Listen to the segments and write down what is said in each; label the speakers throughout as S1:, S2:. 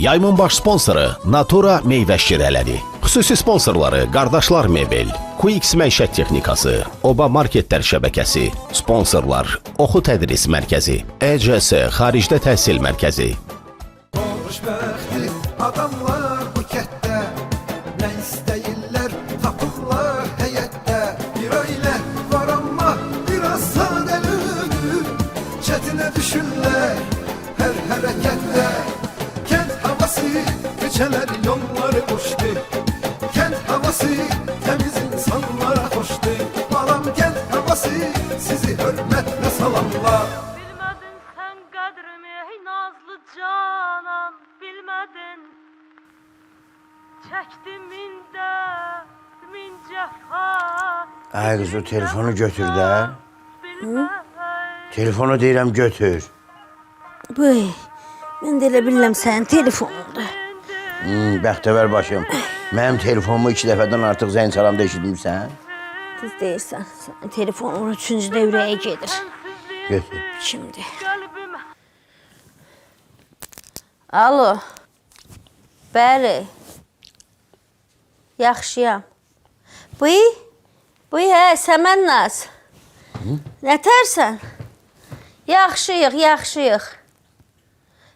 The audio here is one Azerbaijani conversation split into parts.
S1: Yayımın baş sponsoru Natura meyvə şirələri. Xüsusi sponsorları Qardaşlar Mebel, QX Məişət Texnikası, Oba Marketlər şəbəkəsi, sponsorlar Oxu Tədris Mərkəzi, ECS Xaricdə Təhsil Mərkəzi.
S2: Xoşbəxtli adamlar bu kətdə, nə istəyirlər tapırlar həyətdə. Bir ailə var amma biraz sadəlövü, çətinə düşürlər hər hərəkətdə. Kənd havası, keçələr yolları boşdur, kənd havası təmiz insanlara xoşdur. Balam kənd havası sizi hörmətlə salamlar.
S3: Bilmədin sən qədrimi ey nazlı canan, bilmədin. Çəkdim min cəfa.
S4: Ay qız, o telefonu götür də. Telefonu deyirəm götür.
S5: Bıy, mən də elə bilirəm sənin telefonundur.
S4: Bəxtəvər başım. Mənim telefonumu 2 dəfədən artıq zəng salamda eşitmirsən?
S5: Düz deyirsən, sənin telefonun 3-cü dövrəyə gedir.
S4: Götür.
S5: Şimdi.
S3: Qəlbim
S5: Alo. Bəli. Yaxşıyam. Bıy, hə, Səmən Naz. Nətərsən? Yaxşıyıq.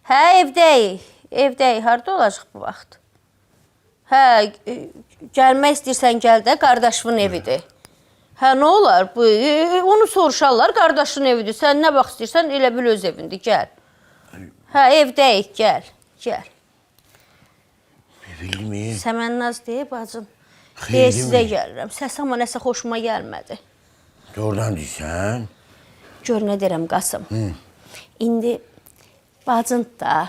S5: Hə, evdəyik. Harada olacaq bu vaxt? Hə, gəlmək istəyirsən gəl də, qardaşımın evidir. Hə, nə olar? Onu soruşarlar, qardaşın evidir. Sən nə vaxt istəyirsən, elə bil öz evindir, gəl. Hə, evdəyik, gəl.
S4: Bilmi?
S5: Səmənnaz deyib, bacım.
S4: Xeyli
S5: Sizə
S4: mi?
S5: gəlirəm. Səs amma nəsə xoşuma gəlmədi.
S4: Doğrudan deyirsən?
S5: Gör nə deyirəm, Qasım. İndi bacın da,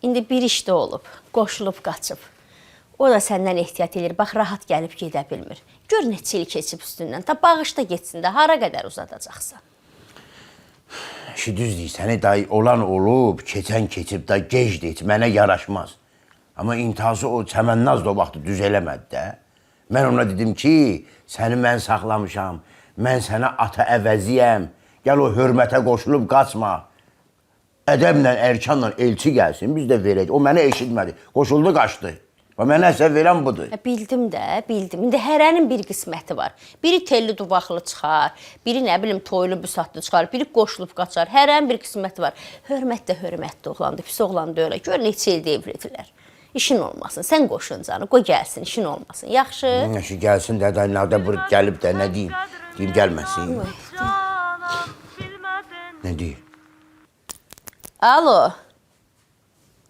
S5: indi bir işdə olub, qoşulub qaçıb. O da səndən ehtiyat edir, bax, rahat gəlib gedə bilmir. Gör neçə il keçib üstündən, ta bağışda getsin də, hara qədər uzadacaqsan.
S4: Düz deyirsən, dayı, olan olub, keçən keçib da gec deyir, mənə yaraşmaz. Amma intihası o Səmənnaz da o vaxtı düz eləmədi də. Mən ona dedim ki, səni mən saxlamışam, mən sənə ata əvəziyəm, gəl o hörmətə qoşulub qaçma. Ədəblə, ərkanla elçi gəlsin, biz də verək. O mənə eşitmədi, qoşuldu, qaçdı. Və mənə əsəb verən budur.
S5: Bildim. İndi hərənin bir qisməti var. Biri telli duvaqlı çıxar, biri nə bilim toylu büsatlı çıxar, biri qoşulub qaçar. Hərənin bir qisməti var. Hörmət də hörmətli oğlandı, pis oğlandı öyle. Gör neçə ildə evlidirlər. İşin olmasın, sən qoşun canı, qoy gəlsin, işin olmasın. Yaxşı?
S4: Yaxşı, gəlsin də, dayı, bur gəlib də, nə deyim? Deyim, gəlməsin.
S3: canan, bilmədin.
S4: Nə deyim?
S5: Alo.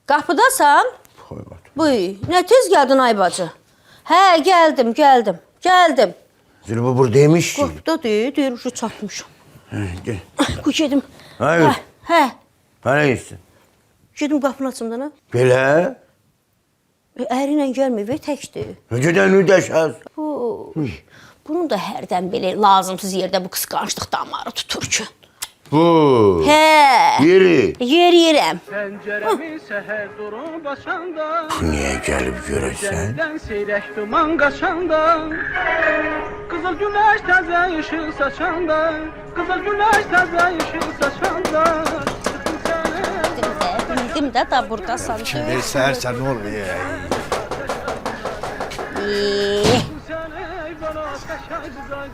S5: Qapıdasan?
S4: Qoy bax.
S5: Bıy, nə tez gəldin ay bacı? Hə, gəldim.
S4: Zülbü buradaymış ki.
S5: Qapıda deyir, ucu çatmışam.
S4: Gəl.
S5: Qoy gedim.
S4: Hayır.
S5: Hə,
S4: Hara gitsin?
S5: gedim qapını açım dana.
S4: Belə?
S5: Əri ilə gəlməyib, təkdir.
S4: Öncədən nüdəşəz.
S5: Bunun da hərdən belə lazımsız yerdə bu qısqanclıq damarı tutur ki.
S4: Bu.
S5: Hə. Yeriyirəm.
S6: Pəncərəmi səhər durub açanda,
S4: Bu niyə gəlib görəsən?
S6: Dənidən seyrək duman qaçanda, Qızıl günəş təzə işıq saçanda, Qızıl günəş təzə işıq saçanda,
S5: Bildim də da burdasan.
S7: Şimdi səhər nə olur?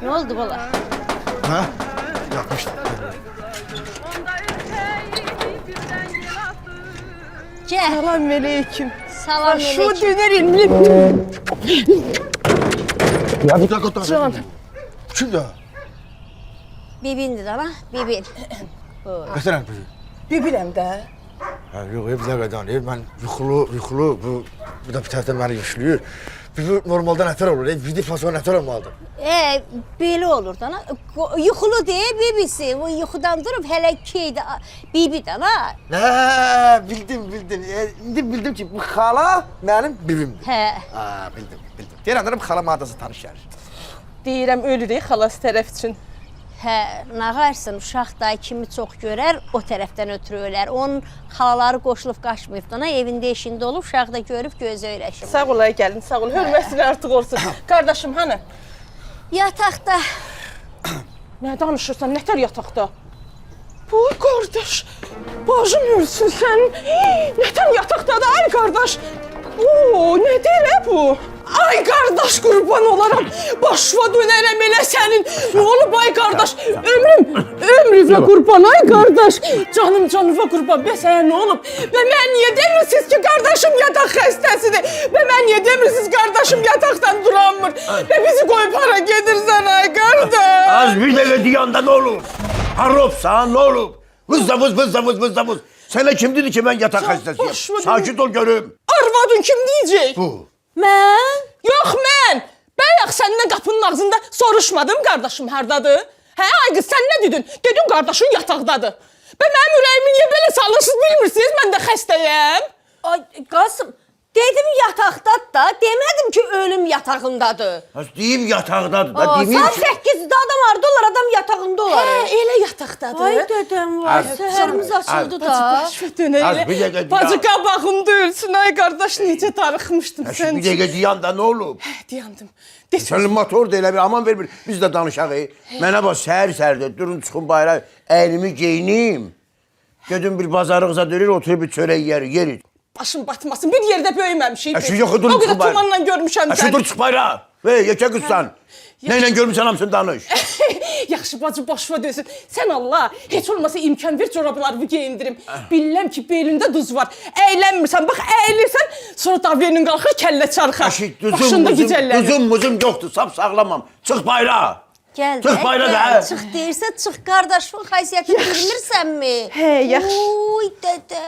S5: Nə oldu bala?
S7: Ha? Yapmışlar.
S5: Gəl.
S8: Salam aleyküm.
S5: Salam
S8: Şu
S5: aleyküm.
S8: döner elini.
S7: Ya bir dakika.
S8: Can.
S7: Kimdə?
S5: Bibindir ana, bibin.
S7: Götürən bizi.
S8: Bilirəm də.
S7: Ha, yox, bir dəqiqədən. Mən yuxulu, bu da bir tərəfdən məni yüklüyür. Bu normalda nətər olur? Bir fason nətər olmalıdır?
S5: Belə olur da ana. Yuxulu deyil bibisi. O yuxudan durub hələ keydə bibidən ha.
S7: Hə, bildim. İndi bildim ki, bu xala mənim bibimdir.
S5: Hə.
S7: Ha, bildim. Deyirəm də bu xala madası tanış gəlir.
S8: Deyirəm ölürük xalas tərəf üçün.
S5: Hə, nağarsın, uşaq da kimi çox görər, o tərəfdən ötürü ölər. Onun xalaları qoşulub qaçmayıb da, evində işində olub, uşaq da görüb gözə öyrəşib.
S8: Sağ olay gəlin, sağ ol. Hörmətin artıq olsun. Qardaşım, hanı?
S5: Yataqda.
S8: Nə danışırsan, nətər yataqda? Bu qardaş. Bacım ölsün sənin. Nətən yataqdadır ay qardaş? Oo, nə deyir bu? Ay qardaş qurban olaram. Başıma dönərəm elə sənin. Nə olub ay qardaş? Ömrümə qurban ay qardaş. Canıma qurban. Bəs sənə nə olub? Və mən niyə demirsiniz ki, qardaşım yataq xəstəsidir? Və mən niyə demirsiniz qardaşım yataqdan duramır? Və bizi qoyub hara gedirsən ay qardaş?
S4: Az bir dəqiqə deyəndə nə olur? Haropsan, nə olub? Vız. Sənə kim dedi ki, mən yataq xəstəsiyəm? Sakit ol görüm.
S8: Arvadın kim deyəcək?
S4: Bu.
S5: Mən?
S8: Yox mən. Bayaq səndən qapının ağzında soruşmadım qardaşım hardadır? Hə, ay qız sən nə dedin? Dedin qardaşın yataqdadır. Və mənim ürəyimi niyə belə salırsınız bilmirsiniz? Mən də xəstəyəm.
S5: Ay Qasım, dedim yataqdadır da, demədim ki ölüm yatağındadır.
S4: Deyim yataqdadır da,
S5: Aa,
S4: deməyim
S5: saat
S4: ki...
S5: 8-də adam harda olar, adam yatağında olar.
S8: Hə, elə yataqdadır.
S5: Ay dədəm var, səhərimiz açıldı da.
S8: Bacı dönər
S4: Az bir
S8: elə.
S4: dəqiqə
S8: Bacı
S4: dayan.
S8: qabağında ölsün ay qardaş necə darıxmışdım
S4: Şu
S8: sən.
S4: bir dəqiqə deyəndə nə olub?
S8: Dayandım. Desin.
S4: Sənin motor da elə bir aman vermir. Biz də danışaq. Mənə bax səhər-səhərdə durun çıxın bayrağı, əynimi geyinim. Gedim bir bazarlıqza dönür, oturub bir çörək yerik.
S8: Başım batmasın. Bir yerdə böyüməmişik.
S4: Şu yox, dur,
S8: O qədər
S4: çıx bayrağı.
S8: tumanla görmüşəm
S4: Şu
S8: səni.
S4: dur çıx bayrağı. Yekə qızsan. Nəylə görmüsən hamısını danış.
S8: Yaxşı bacı başıma dönsün. Sən Allah, heç olmasa imkan ver corablarımı geyindirim. Bilirəm ki, belində duz var. Əylənmirsən, bax əyilirsən, sonra davlenin qalxır, kəllə çarxar. Başında gicəllənir.
S4: Duzum muzum yoxdur, sap sağlamam. Çıx bayrağı.
S5: Gəl
S4: Çıx bayrağı da, hə.
S5: Çıx deyirsə, çıx qardaşın xasiyyətini bilmirsənmi?
S8: Hə, yaxşı.
S5: Oy dədə,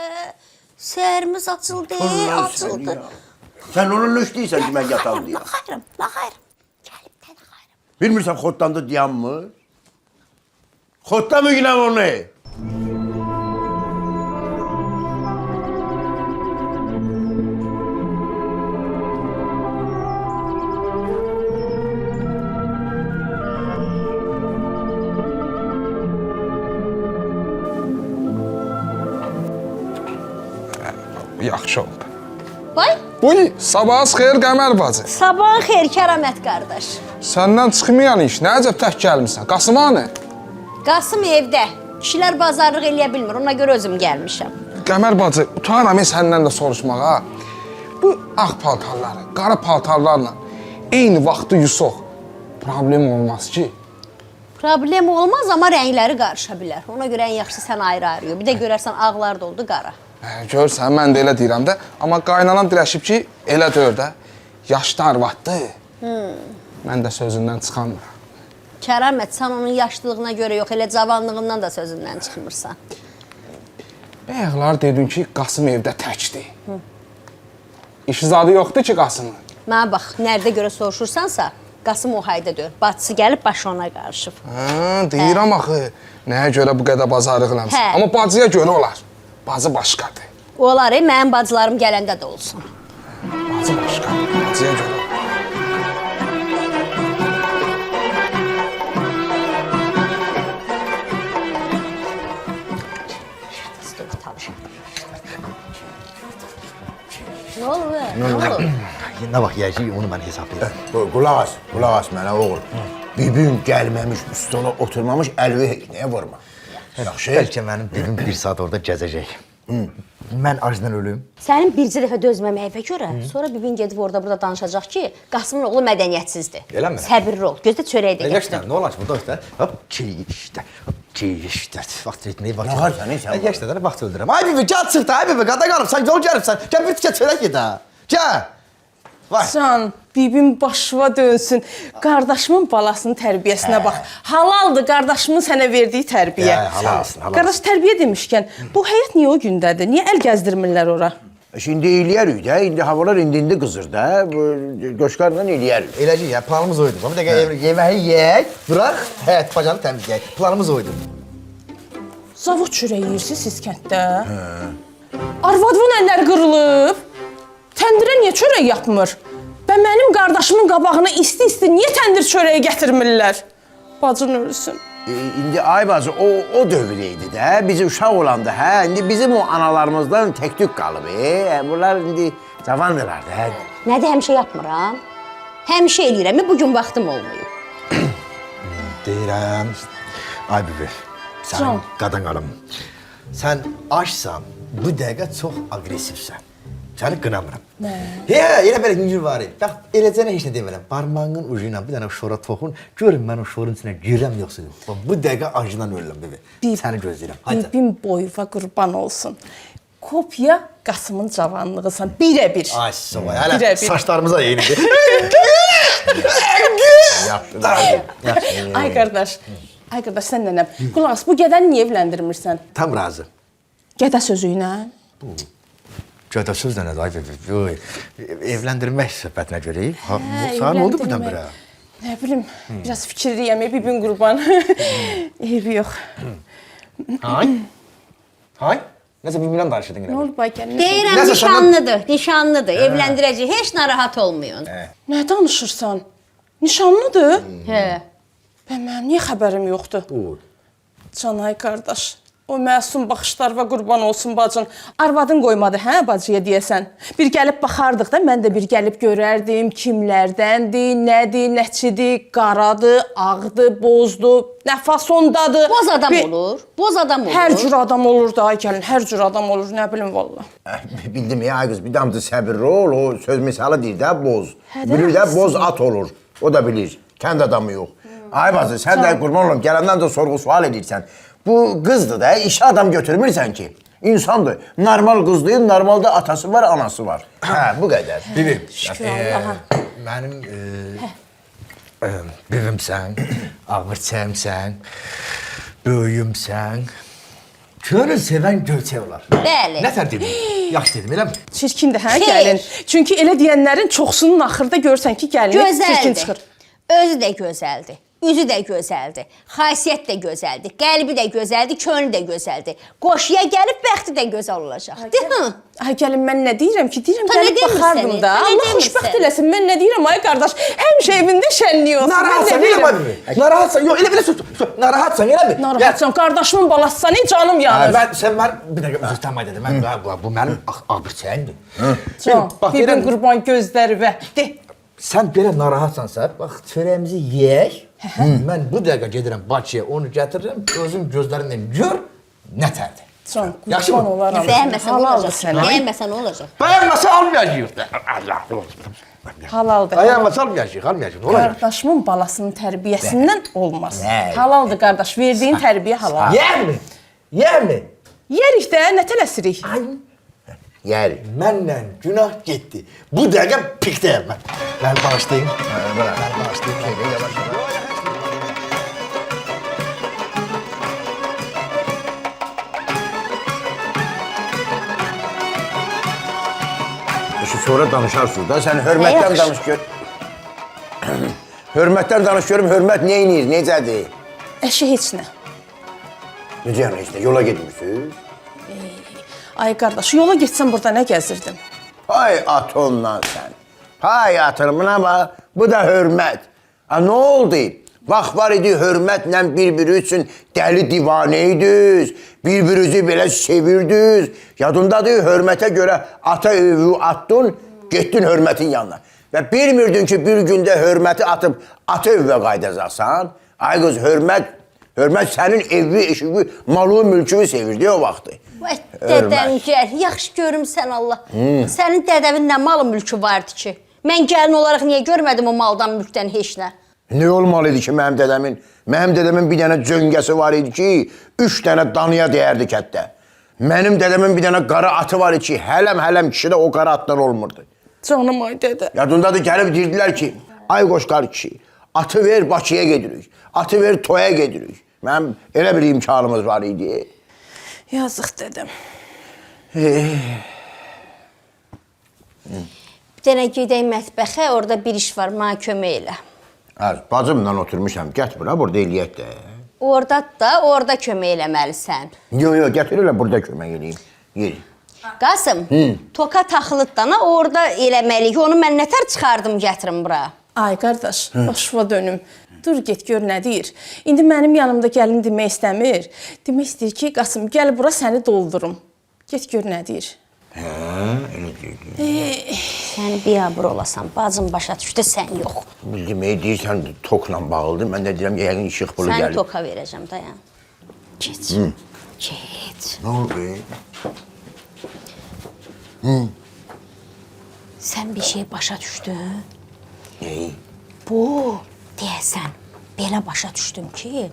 S5: səhərimiz açıldı, açıldı.
S4: Sən onun nə işləyirsən ki, mən yatam deyə?
S5: Laxayrım.
S4: Bilmirsən xoddandı dayanmır? Xodda mı yine onu?
S9: Yaxşı oldu.
S5: Vay,
S9: Uy, sabahınız xeyir Qəmər bacı.
S5: sabahın xeyir Kəramət qardaş.
S9: Səndən çıxmayan iş, nə əcəb tək gəlmisən? Qasım hanı?
S5: Qasım evdə. Kişilər bazarlıq eləyə bilmir, ona görə özüm gəlmişəm.
S9: Qəmər bacı, utanıram səndən də soruşmağa. Bu ağ paltarları, qara paltarlarla eyni vaxtı yusaq. Problem olmaz ki.
S5: Problem olmaz, amma rəngləri qarışa bilər. Ona görə ən yaxşı sən ayrı-ayrı. Bir də görərsən ağlar da oldu qara.
S9: Görsən, mən də elə deyirəm də. Amma qaynanam dirəşib ki, elə deyir də. Yaşlı arvaddır. Mən də sözündən çıxamıram.
S5: Kəramət, sən onun yaşlılığına görə yox, elə cavanlığından da sözündən çıxmırsan.
S9: Bayaqlar dedin ki, Qasım evdə təkdir. İş zadı yoxdur ki Qasımın.
S5: Mənə bax, nerede görə soruşursansa, Qasım o hayda deyir. Bacısı gəlib başı ona qarışıb.
S9: Deyirəm axı, nəyə görə bu qədər bazarlıqlamısın?
S5: Hə.
S9: Amma bacıya görə olar. Bacı başqadır.
S5: Olar, mənim bacılarım gələndə də olsun.
S9: Bacı başqadır, bacıya görə.
S5: Nə olur? Nə olur?
S7: Ne bak yiyeceği onu ben hesaplayayım.
S4: Qulaq as mənə oğul. Bibim gəlməmiş, üstüne oturmamış, əlvi neye vurma. Yaxşı.
S7: Belki benim bibim bir saat orada gezecek. Ben acından ölüm.
S5: Sənin bircə dəfə dözməməyinə görə, sonra bibin gedib orada burada danışacaq ki, Qasımın oğlu mədəniyyətsizdir.
S7: Elə mi?
S5: Səbirli ol, gözdə çörək də
S7: Geçler ne olacak burada işte. Hop çiğ işte. Hop çiğ işte. Vaxt etmeyi vaxt.
S4: Ne var sen, sen var?
S7: Geçler de vaxt öldürürüm. Ay bibi gel çıktı ay bibi. Qada qalıb sen yol gəlib sen. Gel bir tikə çörək yedi ha. Gel. Vay.
S8: Can, bibim başıma dönsün. Qardaşımın balasının tərbiyəsinə bax. Halaldır qardaşımın sənə verdiyi tərbiyə.
S7: Halal olsun, halal
S8: Qardaş tərbiyə demişkən, bu həyat niyə o gündədir? Niyə əl gəzdirmirlər ora?
S4: Şimdi eləyərik də, indi havalar indi qızır da. Bu Qoşqarla eləyərik.
S7: Eləcək ya planımız oydu. Bir dəqiqə yeməyi yeyək, duraq, həyat bacanı təmizləyək. Planımız oydu.
S8: Zavod çörəyi yeyirsiniz siz kənddə? Arvadımın əlləri qırılıb. Təndirə niyə çörək yapmır? Və mənim qardaşımın qabağına isti-isti niyə təndir çörəyi gətirmirlər? Bacın ölsün.
S4: İndi ay bacı o dövreydi də. Biz uşaq olanda hə, indi bizim o analarımızdan tək-tük qalıb. Bunlar indi cavandırlar da.
S5: Nədə həmişə yapmıram? Həmişə eləyirəm, bugün vaxtım olmayıb.
S7: Deyirəm. Ay bibi.
S8: Can.
S7: Sənin qadan qalım. sən aşsan, bu dəqiqə çox aqressivsən. Səni qınamıram. Elə belə güncür var. Bax, eləcənə heç nə demirəm. Barmağın ucu ilə bir dənə şora toxun, görün mən o şorun içinə girəm yoxsa yox. Bax, bu dəqiqə acından ölürəm, bebe. Səni gözləyirəm. Haydi.
S8: Bibim boyva qurban olsun. Kopya Qasımın cavanlığısan, birə-bir.
S7: Ay, sova, hələ
S8: Birə-bir.
S7: saçlarımıza yenidir.
S8: Ay qardaş, sən nənəm. Qulaq as, bu gədəni niyə evləndirmirsən?
S7: Tam razı.
S8: Gədə sözü ilə?
S7: Gədə sözlə nə day, evləndirmək söhbətinə görə. Sağ oldu buradan bura.
S8: Nə bilim, biraz fikirliyəm, bibim qurban. Eybi yox.
S7: Hay? Nəsə bilmirəm danışırdın
S8: Nə
S7: yenə.
S8: olub ay gəlin?
S5: Deyirəm
S7: Nəsə
S5: nişanlıdır, evləndirəcək. Heç narahat olmayın.
S8: Nə danışırsan? Nişanlıdır?
S5: Hə.
S8: Mənim niyə xəbərim yoxdur? Canay qardaş, o məsum baxışlarına qurban olsun bacın. Arvadın qoymadı, hə bacıya deyəsən. Bir gəlib baxardıq da, mən də bir gəlib görərdim kimlərdəndir, nədir, nəçidir, qaradır, ağdır, bozdur, nə fasondadır.
S5: Boz adam olur, boz adam olur.
S8: Hər cür adam olur da, ay gəlin, hər cür adam olur, nə bilim valla.
S4: Bildim ya, ay qız, bir damcı səbirli ol, o söz misalı deyir də boz.
S8: Hə də,
S4: Bilir də
S8: hansın?
S4: boz at olur, o da bilir, kənd adamı yox. Ay bacı, sən də qurban olum, gələndən də sorğu sual edirsən. Bu qızdır da, işə adam götürmürsən ki. İnsandır, normal qızdır, normalda atası var, anası var. Hə, bu qədər.
S7: Bibim,
S8: Şükür Allaha.
S7: mənim bibimsən, ağır çəyimsən, böyüyümsən. Könül sevən göyçək olar.
S5: Bəli.
S7: Nətər dedim? Yaxşı dedim, eləmi?
S8: Çirkindir, hə
S5: Xeyr.
S8: gəlin? Çünki elə deyənlərin çoxsunun axırda görsən ki, gəlin çirkin
S5: Gözəldir.
S8: çıxır.
S5: Özü də gözəldir. Üzü də gözəldir. Xasiyyət də gözəldir. Qəlbi də gözəldir, könlü də gözəldir. Qoşuya gəlib bəxti də gözəl olacaq. Deyil?
S8: Ay gəlin mən nə deyirəm ki, deyirəm
S5: Ta nə
S8: gəlib
S5: demirsən,
S8: baxardım da.
S5: ta nə
S8: Allah
S5: demirsən?
S8: xoşbəxt eləsin. Mən nə deyirəm ay qardaş? Həmişə evində şənlik olsun.
S7: Narahatsan,
S8: Mən nə
S7: elə
S8: deyirəm?
S7: mi? Narahatsan, yox, elə belə sus. Narahatsan, elə mi?
S8: Narahatsan, qardaşımın balasısan, canım yanır.
S7: Sən mən bir dəqiqə üzrəstənmə dedim. Bu mənim ağır çəyimdir.
S8: Can,
S7: bax,
S8: bibin
S7: deyirəm-
S8: qurban gözləri və de.
S7: Sən belə narahatsansa, bax, çörəyimizi yeyək. Mən bu dəqiqə gedirəm Bakıya, onu gətirirəm, özüm gözlərimlə gör, nətərdir.
S8: Can,
S7: Yaxşı
S8: qurban
S7: mı?
S8: olaram.
S5: Bəyənməsən
S8: Halaldır
S5: olacaq.
S8: sənə.
S5: Bəyənməsən olacaq.
S7: Bəyənməsə almayacağıq. Allah olsun.
S8: Halaldır.
S7: Bəyənməsə almayacağıq, almayacağıq. Nə olacaq?
S8: Qardaşımın balasının tərbiyəsindən olmaz.
S7: Nə?
S8: Halaldır qardaş, verdiyin tərbiyə halal.
S7: Yermi? Yermi?
S8: Yerik də, nə tələsirik?
S4: Yer.
S7: Mənlə günah getdi. Bu dəqiqə pikdəyəm mən. Mən bağışlayayım. Mən bağışlayayım.
S4: Sonra danışarsınız da, sən hörmətdən
S5: Yaxşı.
S4: danış gör. Hörmətdən danış görüm, hörmət neyinir, necədir?
S8: Əşi heç nə.
S4: Necə yəni işte, yola getmirsiniz?
S8: Ay qardaş, yola getsən burada nə gəzirdin?
S4: Hay atonla sən. Hay atırımına bax, bu da hörmət. Ha, nə oldu? Vaxt var idi, hörmətlə bir-biri üçün dəli divanə idiniz. Bir-birinizi belə sevirdiniz. Yadındadır, hörmətə görə ata övü atdın, getdin hörmətin yanına. Və bilmirdin ki, bir gündə hörməti atıb ata övvə qaydacaqsan. Ay qız, hörmət sənin evi, eşivi, malı, mülkünü sevirdi o vaxtı.
S5: Vay dədəm gəl, yaxşı görümsən Allah. Sənin dədəvin nə malı mülkü vardı ki? Mən gəlin olaraq niyə görmədim o maldan, mülkdən heç nə?
S4: Ne olmalı idi ki mənim dədəmin? Mənim dədəmin bir dənə cöngəsi var idi ki, 3 dənə danıya deyərdi kətdə. Mənim dədəmin bir dənə qara atı var idi ki, hələm kişi də o qara atdan olmurdu.
S8: Canım ay dədə.
S4: Yadındadır, gəlib deyirdilər ki, ay qoşqar kişi, atı ver Bakıya gedirik, atı ver toya gedirik. Mənim elə bir imkanımız var idi.
S8: Yazıq dədəm.
S5: Bir dənə gedək mətbəxə, orada bir iş var, mənə kömək elə.
S4: Bacımla oturmuşam, gət bura, burada eləyək də.
S5: Orada da, orada kömək eləməlisən.
S4: Yox, gətir elə burada kömək eləyim. Yeri.
S5: Qasım, toka taxılıdana orada eləməliyik. Onu mən nətər çıxardım, gətirim bura.
S8: Ay qardaş, başıma dönüm. Dur get gör nə deyir. İndi mənim yanımda gəlin demək istəmir. Demək istəyir ki, Qasım, gəl bura səni doldurum. Get gör nə deyir.
S4: Elə deyil.
S5: Səni biabır olasan, bacım başa düşdü, sən yox.
S4: Demək deyirsən, tokla bağlıdır. Mən də deyirəm, yəqin işıq pulu
S5: Səni
S4: gəlir.
S5: toka verəcəm, dayan. Geç. Get.
S4: Nə oldu?
S5: Sən bir şey başa düşdün?
S4: Neyi?
S5: Bu, deyəsən, belə başa düşdüm ki,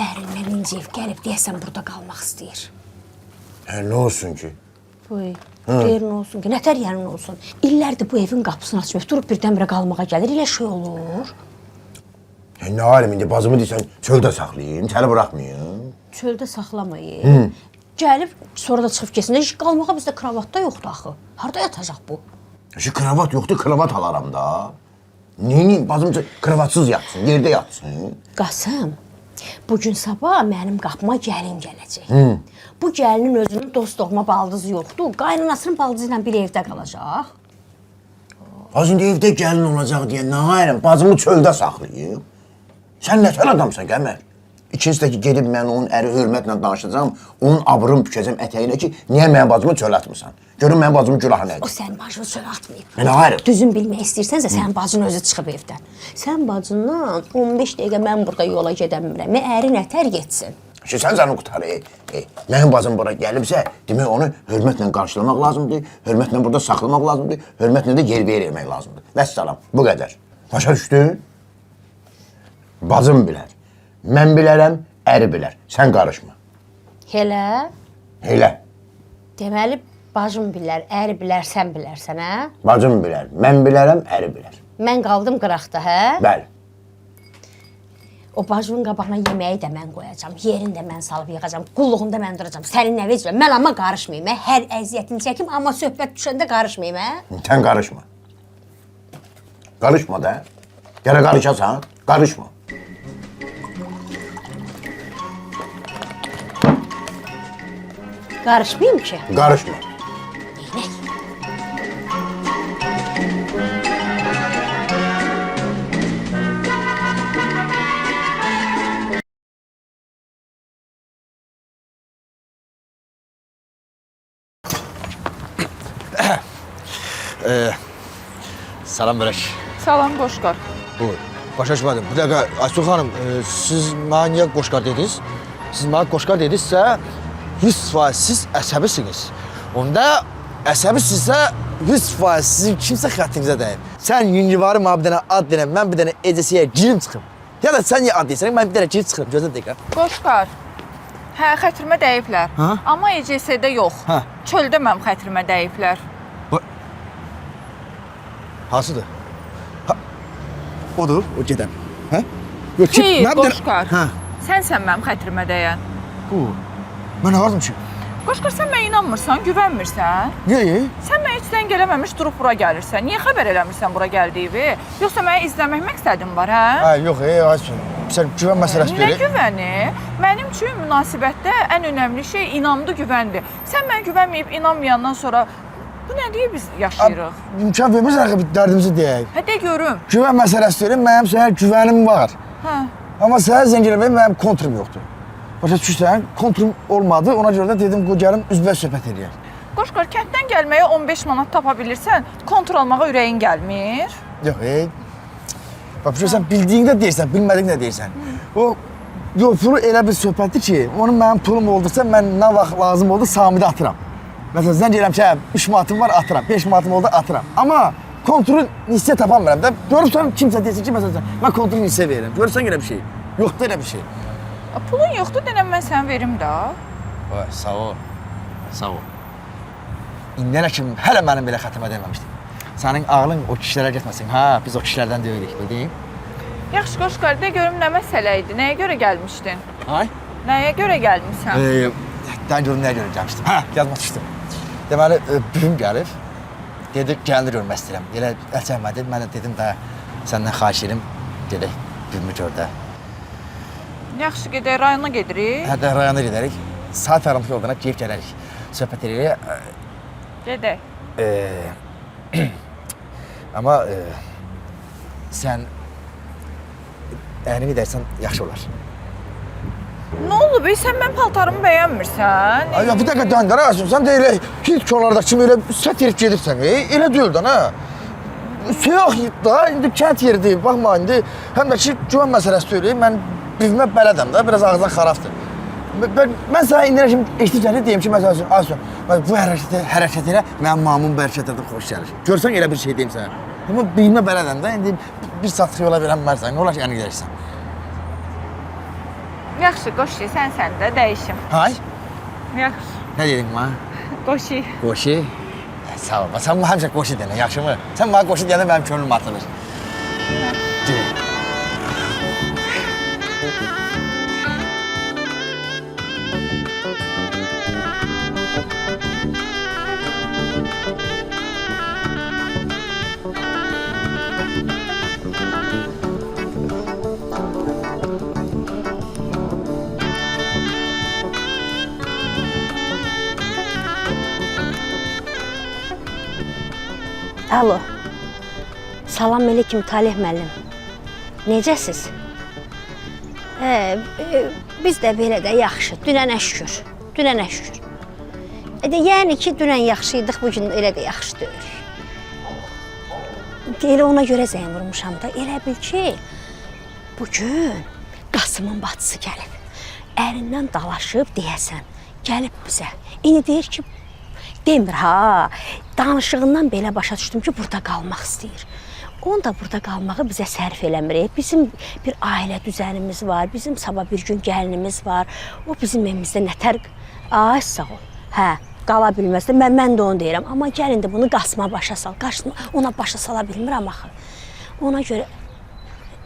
S5: ərindən İnciyev gəlib deyəsən burada qalmaq istəyir.
S4: Hə, nə olsun ki?
S5: Buy, deyir nə olsun ki, nətər yəni nə olsun? İllərdir bu evin qapısını açmayıb, durub birdən-birə qalmağa gəlir, elə şey olur.
S4: Hə, nə alim indi, bacımı deyirsən, çöldə saxlayayım, çəli buraxmayayım.
S5: Çöldə saxlamayın. Gəlib, sonra da çıxıb getsin. Heç qalmağa bizdə kravatda yoxdur axı. Harda yatacaq bu?
S4: Şu kravat yoxdur, kravat alaram da. Neyini, bacım kravatsız yatsın, yerdə yatsın.
S5: Qasım, bugün sabah mənim qapıma gəlin gələcək. Bu gəlinin özünün dost doğma baldızı yoxdur. Qaynanasının baldızı ilə bir evdə qalacaq.
S4: Bacım evdə gəlin olacaq deyə nə ayrım, bacımı çöldə saxlayayım. Sən nətər adamsan Qəmər? İkincisi də ki, gedib mən onun əri hörmətlə danışacağım, onun abırını bükəcəm ətəyinə ki, niyə mənim bacımı çölə atmırsan? Görün mənim bacımın günahı
S5: O
S4: nədir?
S5: sənin bacını çölə atmayıb.
S4: Nə ayrım?
S5: Düzün bilmək istəyirsənsə, sənin bacın özü çıxıb evdən. Sən bacından 15 dəqiqə mən burada yola gedəmirəm. Əri nətər getsin?
S4: Ki, sən canı qutar, mənim bacım bura gəlibsə, demək onu hörmətlə qarşılamaq lazımdır, hörmətlə burada saxlamaq lazımdır, hörmətlə də yer vermək lazımdır. Vəssalam, bu qədər. Başa düşdün? Bacım bilər, mən bilərəm, əri bilər. Sən qarışma.
S5: Elə?
S4: Elə.
S5: Deməli, bacım bilər, əri bilər, sən bilərsən, hə?
S4: Bacım bilər, mən bilərəm, əri bilər.
S5: Mən qaldım qıraqda, hə?
S4: Bəli.
S5: O bacımın qabağına yeməyi də mən qoyacam, yerini də mən salıb yığacam, qulluğunda mən duracam. Sənin nə vecibə? Mən amma qarışmayayım, hə? Hər əziyyətini çəkim, amma söhbət düşəndə qarışmayayım, hə?
S4: Sən qarışma. Qarışma da. Gələ qarışasan, qarışma.
S5: Qarışmayayım ki.
S4: Qarışma.
S5: Neynək?
S7: Salam börək.
S8: Salam Qoşqar.
S7: Buyur. Başa düşmədim. Bir dəqiqə, Aysu xanım, siz mənə niyə qoşqar dediniz? Siz mənə qoşqar dedinizsə, 100% siz əsəbisiniz. Onda əsəbisinizsə, 100% sizin kimsə xətrinizə dəyib. Sən Yungivarı mənə bir dənə ad denə, mən bir dənə ecəsiyə girim çıxım. Ya da sən niyə ad deyirsən, mən bir dənə girib çıxırım, gözlə dəqiqə.
S10: Qoşqar, hə, xətrimə dəyiblər.
S7: Hə?
S10: Amma ECS-də yox.
S7: Hə.
S10: Çöldə mənim xətrimə dəyiblər.
S7: Hansıdır? Ha, odur, o gedən. Hə? Yox,
S10: Xeyr,
S7: mən bir dənə-
S10: Qoşqar,
S7: Hə,
S10: sənsən mənim xətrimə dəyən.
S7: bu. Mən hardım ki?
S10: Qoşqar, sən mənə inanmırsan, güvənmirsən.
S7: Niyə?
S10: Sən mənə heç zəng eləməmiş durub bura gəlirsən. Niyə xəbər eləmirsən bura gəldiyimi? Yoxsa mənə izləmək məqsədin var, hə?
S7: Hə, yox, Aysu. Sən güvən məsələsi
S10: Nə
S7: deyil.
S10: güvəni? Mənim üçün münasibətdə ən önəmli şey inamdı, güvəndir. Sən mənə güvənməyib inanmayandan sonra bu nə deyə biz yaşayırıq?
S7: İmkan vermirsən axı bir dərdimizi deyək.
S10: Hə, de görüm.
S7: Güvən məsələsi deyil, mənim sənə güvənim var.
S10: Hə.
S7: Amma sənə zəng eləmək mənim kontrum yoxdur. Başa düşürsən, kontrum olmadı, ona görə də dedim qoy gəlim üzbəüz söhbət edək.
S10: Qoşqar, kənddən gəlməyə 15 manat tapa bilirsən, kontrol almağa ürəyin gəlmir.
S7: Yox, bax, sən bildiyində deyirsən, bilmədiyində deyirsən. O, yox, pulu elə bir söhbətdir ki, onun mənim pulum olduqsa, mən nə vaxt lazım oldu, Samidə atıram. Məsələn, zəng eləm ki, 3 manatım var, atıram, 5 manatım oldu, atıram. Amma kontrolü nisyə tapamıram da, görürsən kimsə deyirsin ki, məsələn, mən kontrolü nisyə verirəm. Görürsən elə bir şey. Yoxdur elə bir şey.
S10: Pulun yoxdur, denəm mən sənə verim də.
S7: Vay, sağ ol. Sağ ol. İndiyənə kimi hələ mənim belə xətrimə dəyməmişdi. Sənin ağlın o kişilərə getməsin. Hə, biz o kişilərdən deyirik, bildin?
S10: Yaxşı, Qoşqar, de görüm nə məsələ idi, nəyə görə gəlmişdin?
S7: Ay.
S10: Nəyə görə gəlmişsən?
S7: Dən görüm nəyə görə gəlmişdim. Hə, yazma düşdüm. Deməli, büyüm gəlib. Dedi, gəlini görmək istəyirəm. Elə əl çəkmədi. Mən də dedim də səndən xahiş edim. Gedək, büyümü gör də.
S10: Yaxşı, gedək, rayona gedirik.
S7: Hə də rayona gedərik. Saat yarımlıq yoldan gəlib gələrik. Söhbət edirik.
S10: Gedək.
S7: Amma sən əynini dəysən yaxşı olar.
S10: Nə oldu be? Sən mən paltarımı bəyənmirsən?
S7: Ay, ya bir dəqiqə döndər, Aysun. Sən də elə hiç konularda kimi elə sət yerib gedirsən, elə deyil də, hə? Seyaq da, indi kənd yeridir, baxma indi. Həm də ki, güvən məsələsi deyil, mən bilmə bələdəm də, biraz ağızdan xarabdır. Mən sana indirəm şimdi eşitirsən deyim ki, məsəl üçün, az sonra, bu hərəkət elə mənim mamın bu hərəkətlərdən xoş gəlir. Görsən elə bir şey deyim sənə. Amma bilmə belədəm də, indi bir satıq yola verəm mən sənə, nə olar ki, yəni gedərsən.
S10: Yaxşı, qoşu, sən də dəyişim.
S7: Hay?
S10: Yaxşı.
S7: Nə dedin mənə?
S10: Qoşu.
S7: Qoşu? Sağ ol, sən mənə həmişə qoşu deyən, yaxşı mı? Sən mənə qoşu deyəndə mənim könlüm atılır. Deyil.
S5: Alo. Salam aleyküm Talih müəllim. Necəsiz? Biz də belə də yaxşı. Dünənə şükür. Dünənə şükür. Yəni ki, dünən yaxşı idik, bugün elə də yaxşı deyirik. Elə ona görə zəng vurmuşam da. Elə bil ki, bugün Qasımın bacısı gəlib. Ərindən dalaşıb deyəsən. Gəlib bizə. İndi deyir ki, demir ha, danışığından belə başa düşdüm ki, burada qalmaq istəyir. Onu da burada qalmağı bizə sərf eləmirik. Bizim bir ailə düzənimiz var, bizim sabah bir gün gəlinimiz var. O bizim evimizdə nətər... Ay, sağ ol. Hə, qala bilməzdi. Mən də onu deyirəm. Amma gəlin də bunu Qasıma başa sal. Qasıma ona başa sala bilmirəm axı. Ona görə...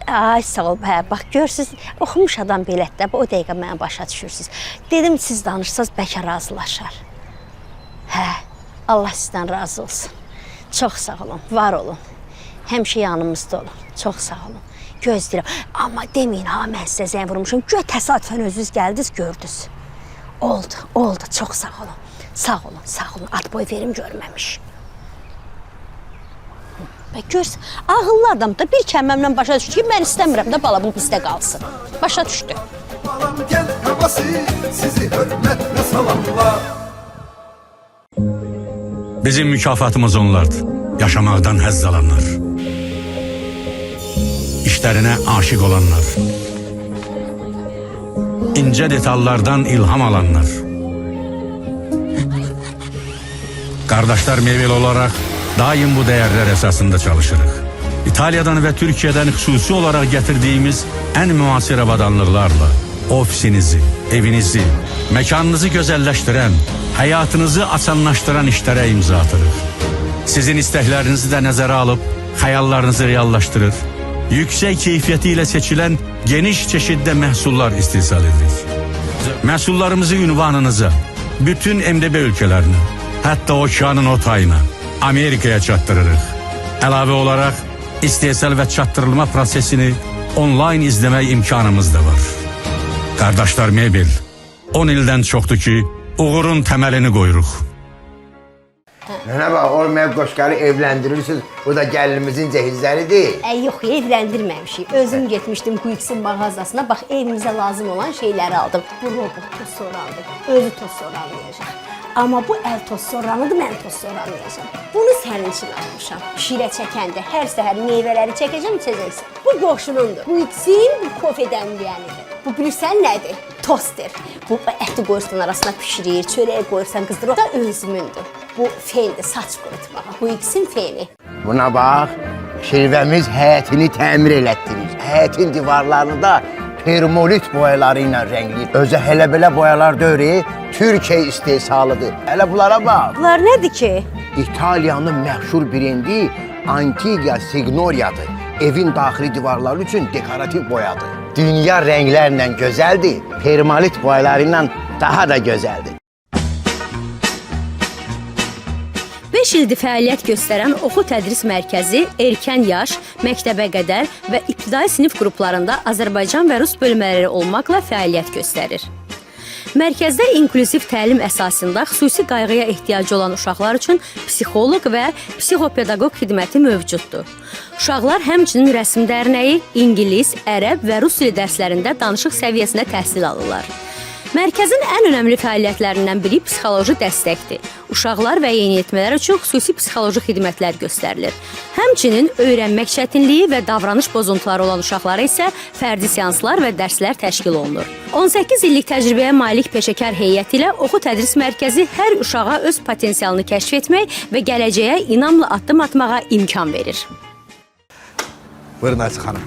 S5: Ay, sağ ol. Hə, bax, görürsünüz, oxumuş adam belətdə. O dəqiqə mənə başa düşürsünüz. Dedim, siz danışsanız bəlkə razılaşar. Hə, Allah sizdən razı olsun. Çox sağ olun, var olun. Həmişə yanımızda olun. Çox sağ olun. Gözləyirəm. Amma deməyin, ha, mən sizə zəng vurmuşum. Göy təsadüfən özünüz gəldiniz, gördünüz. Oldu. Çox sağ olun. Sağ olun. Ad boy verim görməmiş. Bək, görsən, ağıllı adam da bir kəlməmlə başa düşdü ki, mən istəmirəm də bala bu bizdə qalsın. Başa düşdü.
S2: Balam gel kabası, sizi hürmetle salamlar.
S11: Bizim mükafatımız onlardır. Yaşamaqdan həzz alanlar. İşlərinə aşiq olanlar. İnce detallardan ilham alanlar. Kardeşler Meyvel olarak daim bu değerler esasında çalışırıq. İtalya'dan ve Türkiye'den xüsusi olarak getirdiğimiz en müasir avadanlıklarla ofisinizi, evinizi, mekanınızı güzelleştiren, hayatınızı asanlaştıran işlere imza atırıq. Sizin isteklerinizi de nezere alıp hayallarınızı reallaştırır. Yüksek keyfiyetiyle seçilen geniş çeşitde məhsullar istihsal edirik. Məhsullarımızı ünvanınıza, bütün MDB ülkelerine, hatta okeanın o tayına, Amerika'ya çattırırıq. Əlavə olarak istehsal ve çattırılma prosesini online izleme imkanımız da var. Kardeşler Mebel, 10 ildən çoxdur ki, uğurun temelini qoyuruq.
S4: Nənə bax, olmayan qoşqarı evləndirirsiniz, o da gəlinimizin cehizləridir.
S5: Yox, evləndirməmişik. Özüm getmişdim Quix'in mağazasına, bax evimizə lazım olan şeyləri aldım. Bu robot toz sorandı, özü toz soranlayacaq. Amma bu əl toz soranıdır, mən toz soranlayacağım. Bunu sənin üçün almışam. Şirə çəkəndə hər səhər meyvələri çəkəcəm, içəcəksən. Bu qoşunundur. Quix'in bu kofe dəmləyənidir. Bu bilirsən nədir? Toster. Bu əti qoyursan arasına pişirir, çörəyə qoyursan qızdırır. O da özümündür. Bu fendir, saç qurutmağa. Quix'in feni.
S4: Buna bax, şirvəmiz həyətini təmir elətdirir. Həyətin divarlarını da permolit boyaları ilə rəngləyir. Özü hələ belə boyalar döyür, Türkiyə istehsalıdır. Hələ bunlara bax.
S5: Bunlar nədir ki?
S4: İtaliyanın məşhur brendi Antigua Signoria'dır. Evin daxili divarları üçün dekorativ boyadır. Dünya rənglərlə gözəldir, permolit boyaları ilə daha da gözəldir.
S5: 5 ildir fəaliyyət göstərən Oxu Tədris Mərkəzi erkən yaş, məktəbə qədər və ibtidai sinif qruplarında Azərbaycan və Rus bölmələri olmaqla fəaliyyət göstərir. Mərkəzdə inklüziv təlim əsasında xüsusi qayğıya ehtiyacı olan uşaqlar üçün psixoloq və psixopedaqoq xidməti mövcuddur. Uşaqlar həmçinin rəsm dərnəyi, ingilis, ərəb və rus dili dərslərində danışıq səviyyəsində təhsil alırlar. Mərkəzin ən önəmli fəaliyyətlərindən biri psixoloji dəstəkdir. Uşaqlar və yeniyetmələr üçün xüsusi psixoloji xidmətlər göstərilir. Həmçinin öyrənmək çətinliyi və davranış pozuntuları olan uşaqlara isə fərdi seanslar və dərslər təşkil olunur. 18 illik təcrübəyə malik peşəkar heyət ilə Oxu Tədris Mərkəzi hər uşağa öz potensialını kəşf etmək və gələcəyə inamla addım atmağa imkan verir.
S7: Buyurun Ayça xanım.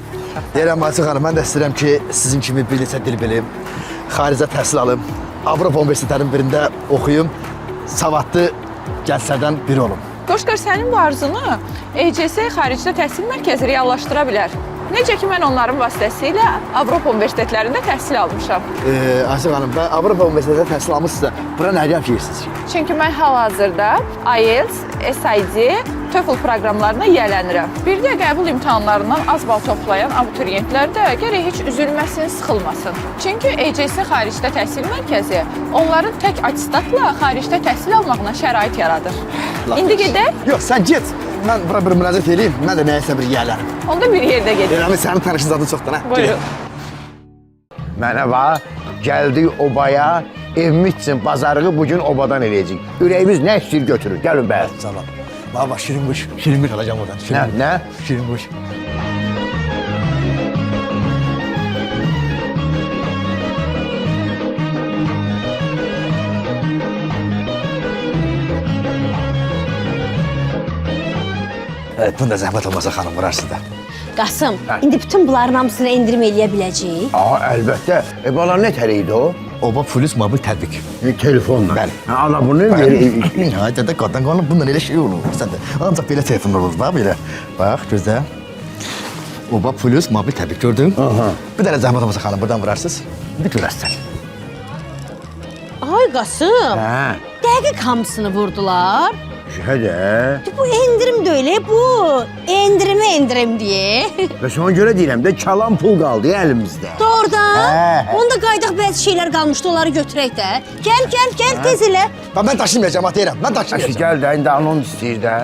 S7: Deyirəm Ayça xanım, mən də istəyirəm ki, sizin kimi bir neçə dil bilim, xaricə təhsil alım, Avropa Universitetlərinin birində oxuyum, savadlı gənclərdən biri olum.
S10: Qoşqar, sənin bu arzunu ECS xaricdə təhsil mərkəzi reallaşdıra bilər. Necə ki, mən onların vasitəsilə Avropa universitetlərində təhsil almışam.
S7: Ayça xanım, mən Avropa Universitetində təhsil almışsınızsa, bura nə yapıyorsunuz ki?
S10: Çünki mən hal-hazırda IELTS, SID, TOEFL proqramlarına yiyələnirəm. Bir də qəbul imtahanlarından az bal toplayan abituriyentlər də gərək heç üzülməsin, sıxılmasın. Çünki ECS xaricdə təhsil mərkəzi onların tək atistatla xaricdə təhsil almağına şərait yaradır. İndi gedək?
S7: Yox, sən get. Mən bura bir müraciət edeyim, mən də nəyəsə bir yiyələrim.
S10: Onda bir yerdə gedək.
S7: Deyirəm, sənin tanışın zadı çoxdan, hə?
S10: Buyurun.
S4: Mənə bax, gəldik obaya, evimiz üçün bazarlığı bugün obadan eləyəcək. Ürəyimiz nə istəyir götürür, gəlin bəl.
S7: Tamam. Baba şirin kuş alacağım oradan.
S4: Nə?
S7: Şirin kuş. Evet, bunu da zəhmət olmasa xanım vurarsın da.
S5: Qasım, indi bütün bunların hamısını endirim eləyə biləcəyik.
S4: Əlbəttə. Bala nə tərəydi o?
S7: Oba polis mobil tətbiq.
S4: Telefonla.
S7: Bəli.
S4: Ana bunu verir.
S7: Haydi də qadın qanun bundan elə şey olur. Sən də ancaq belə telefonlar olur, bax belə. Bax, gözlə. Oba polis mobil tətbiq gördün?
S4: Aha.
S7: Bir dənə zəhmət olmasa xanım buradan vurarsınız. Bir görərsən.
S5: Ay Qasım,
S4: Hə.
S5: dəqiq hamısını vurdular.
S4: Hədə.
S5: Bu endirim də elə, bu endirim deyə.
S4: Və ona görə deyirəm də kalan pul qaldı ya əlimizdə.
S5: Doğrudan.
S4: Hə.
S5: Onda qaydaq bəzi şeylər qalmışdı, onları götürək də. Gəl, tez elə.
S7: Mən daşımayacağım, deyirəm, mən
S4: Aşı
S7: daşımayacağım.
S4: gəl də, indi anons istəyir də.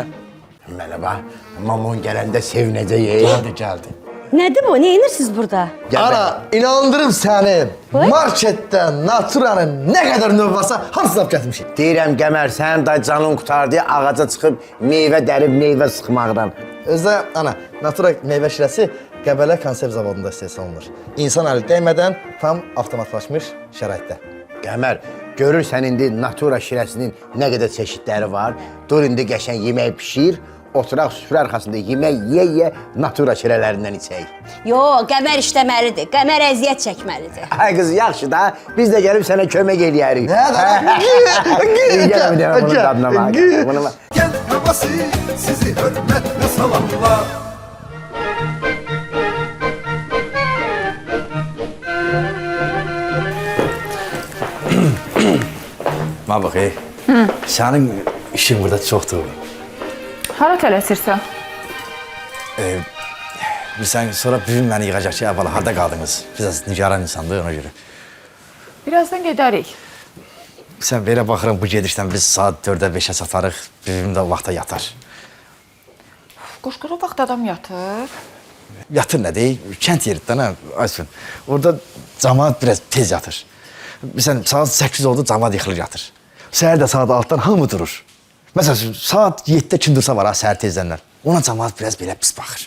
S4: Mənə bax, mamon gələndə sevinəcək.
S7: Gəldi.
S5: Nədir bu? Nə edirsiniz burada?
S7: Ana, inandırım səni. Marketdən Naturanın nə qədər növ varsa hamısını alıb gətirmişik.
S4: Deyirəm Qəmər, sənin da canın qurtardı, ağaca çıxıb meyvə dərib meyvə sıxmaqdan.
S7: Özdə ana, Natura meyvə şirəsi Qəbələ konserv zavodunda istehsal olunur. İnsan əli dəymədən tam avtomatlaşmış şəraitdə.
S4: Qəmər, görürsən indi Natura şirəsinin nə qədər çeşidləri var. Dur indi qəşəng yemək pişir, oturaq süfrə arxasında yemək yeyə Natura şirələrindən içək.
S5: Yo, Qəmər işləməlidir. Qəmər əziyyət çəkməlidir.
S4: Ay qız, yaxşı da, biz də gəlib sənə kömək eləyərik. Gələm deyəm, bunun dadına bax.
S2: Gel havası sizi hürmetle salamlar.
S7: Mənə bax, sənin işin burada çoxdur.
S10: Hara tələsirsən?
S7: Bilsən, sonra bugün məni yığacaq ki, əvvəla harda qaldınız? Biz nigaran insandır ona görə.
S10: Birazdan gedərik.
S7: Sən belə baxıram, bu gedişdən biz saat 4-ə 5-ə çatarıq, bibim də vaxta yatar.
S10: Qoşqar, o vaxt adam yatır.
S7: Yatır nə deyək, kənd yeridir, nə, Aysun. Orada camaat biraz tez yatır. Bilsən, saat 8 oldu, camaat yıxılır yatır. Səhər də saat 6-dan hamı durur. Məsələn, saat 7-də kim dursa var ha, səhər tezdənlər. Ona camaat biraz belə pis baxır.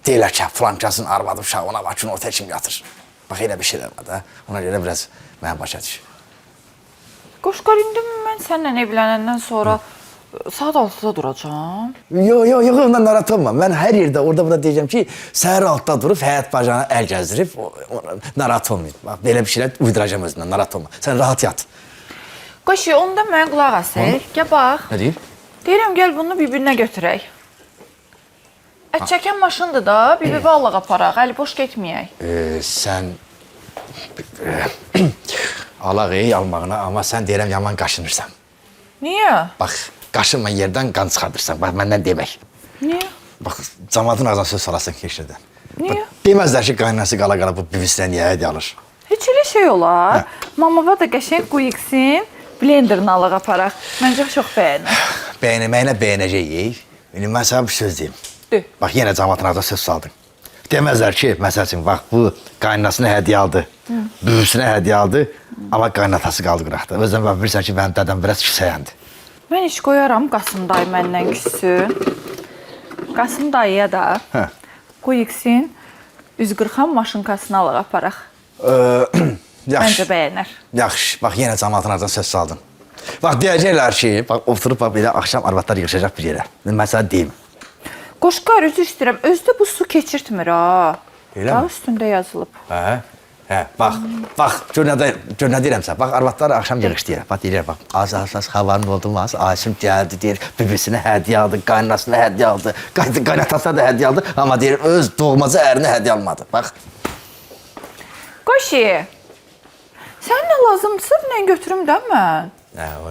S7: Deyirlər ki, flankasın arvadı uşağı ona bakın, ortaya kim yatır. Bax, elə bir şeylər var da. Ona görə biraz mənə başa düşür.
S10: Qoşqar, indi mən səninlə evlənəndən sonra saat 6-da duracağam.
S7: Yox, ondan narahat olma. Mən hər yerdə, orada deyəcəm ki, səhər 6-da durub, həyat bacana əl gəzdirib, narahat olmayın. Bax, belə bir şeylər uyduracağım özündən, narahat olma. Sən rahat yat.
S10: Qoşu, onda mənə qulaq asır. Gəl bax.
S7: Nə deyir?
S10: Deyirəm, gəl bunu bir-birinə götürək. Ət çəkən maşındır da, bir-bir ballağa aparaq, əli boş getməyək.
S7: Sən alaq almağına, amma sən deyirəm yaman qaşınırsan.
S10: Niyə?
S7: Bax, qaşınma yerdən qan çıxardırsan, bax, məndən demək.
S10: Niyə?
S7: Bax, cəmaatın ağzına söz salasın keçirdən.
S10: Niyə?
S7: Deməzlər ki, qaynası qala-qala bu bibisindən niyə hədiyyə alır?
S10: Heç elə şey olar. Mamava da qəşəng quyuqsin, blenderin alaq aparaq. Məncə çox bəyənir.
S7: Bəyənməyinə bəyənəcəyik. İndi mən sənə bir söz deyim.
S10: De.
S7: Bax, yenə cəmaatın ağzına söz saldın. Deməzlər ki, məsəl üçün, bax, bu qaynasına hədiyyə aldı, büyüsünə hədiyyə aldı, Amma qaynatası qaldı qıraqda. Özün bax bilirsən ki, mənim dədəm biraz küsəyəndir.
S10: Mən iş qoyaram Qasım dayı məndən küssün. Qasım dayıya da
S7: Hə.
S10: QX-in 140 maşınkasını alaq aparaq. Məncə bəyənər.
S7: Yaxşı, bax yenə cəmaatın arasından söz saldın. Bax deyəcəklər ki, bax oturub bax belə axşam arvadlar yığışacaq bir yerə. Mən sənə deyim.
S10: Qoşqar üzr istəyirəm. Özdə bu su keçirtmir ha.
S7: Elə
S10: Daha
S7: mi?
S10: üstündə yazılıb.
S7: Hə, bax, gör nə deyirəm sən. Bax arvadlar axşam yığışdırır. Bax deyirlər bax, az havanın olmaz. Asim gəldi deyir, bibisinə hədiyyə aldı, qaynasına hədiyyə aldı, qaynatasına da hədiyyə aldı, amma deyir öz doğmacı ərinə hədiyyə almadı. Bax.
S10: Qoşi. Sən nə lazımdırsa mən götürüm də mən.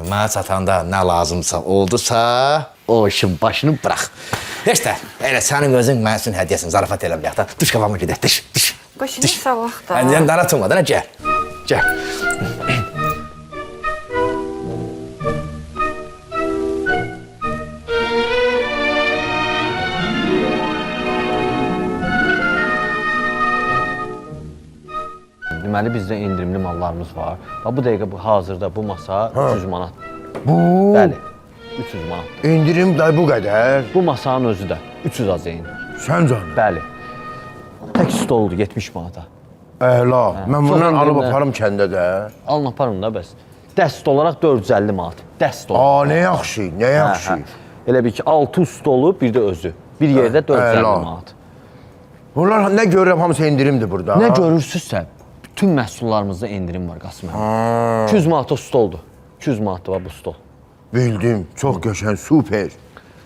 S7: Mənə çatanda nə lazımsa oldusa, o işin başını bırax. Heç də, elə sənin özün mən üçün hədiyyəsini zarafat eləməyək da. Düş qafamı gedək, düş.
S10: Qoşi, nə sabah da.
S7: Sən narahat olma da, gəl. Gəl.
S12: Deməli bizdə endirimli mallarımız var. Bax bu dəqiqə hazırda bu masa 300 manat.
S4: Bu?
S12: Bəli. 300 manat.
S4: İndirim də bu qədər.
S12: Bu masanın özü də 300 az eyni.
S4: Sən canım.
S12: Bəli. Tək stoldur 70 manata.
S4: Əla. Mən
S12: Çox
S4: bundan alıb
S12: endirimli.
S4: aparım kəndə də.
S12: Alın aparın da bəs. Dəst olaraq 450 manat. Dəst olaraq.
S4: Nə yaxşı, nə yaxşı.
S12: Elə bil ki 6 stolu bir də özü. Bir yerdə 450 manat.
S4: Bunlar nə görürəm hamısı endirimdir burada.
S12: Nə görürsünüzsə, bütün məhsullarımızda endirim var Qasım əmi. 200 manata stoldur. 200 manatdır var bu stol.
S4: Bildim, çox qəşəng, super.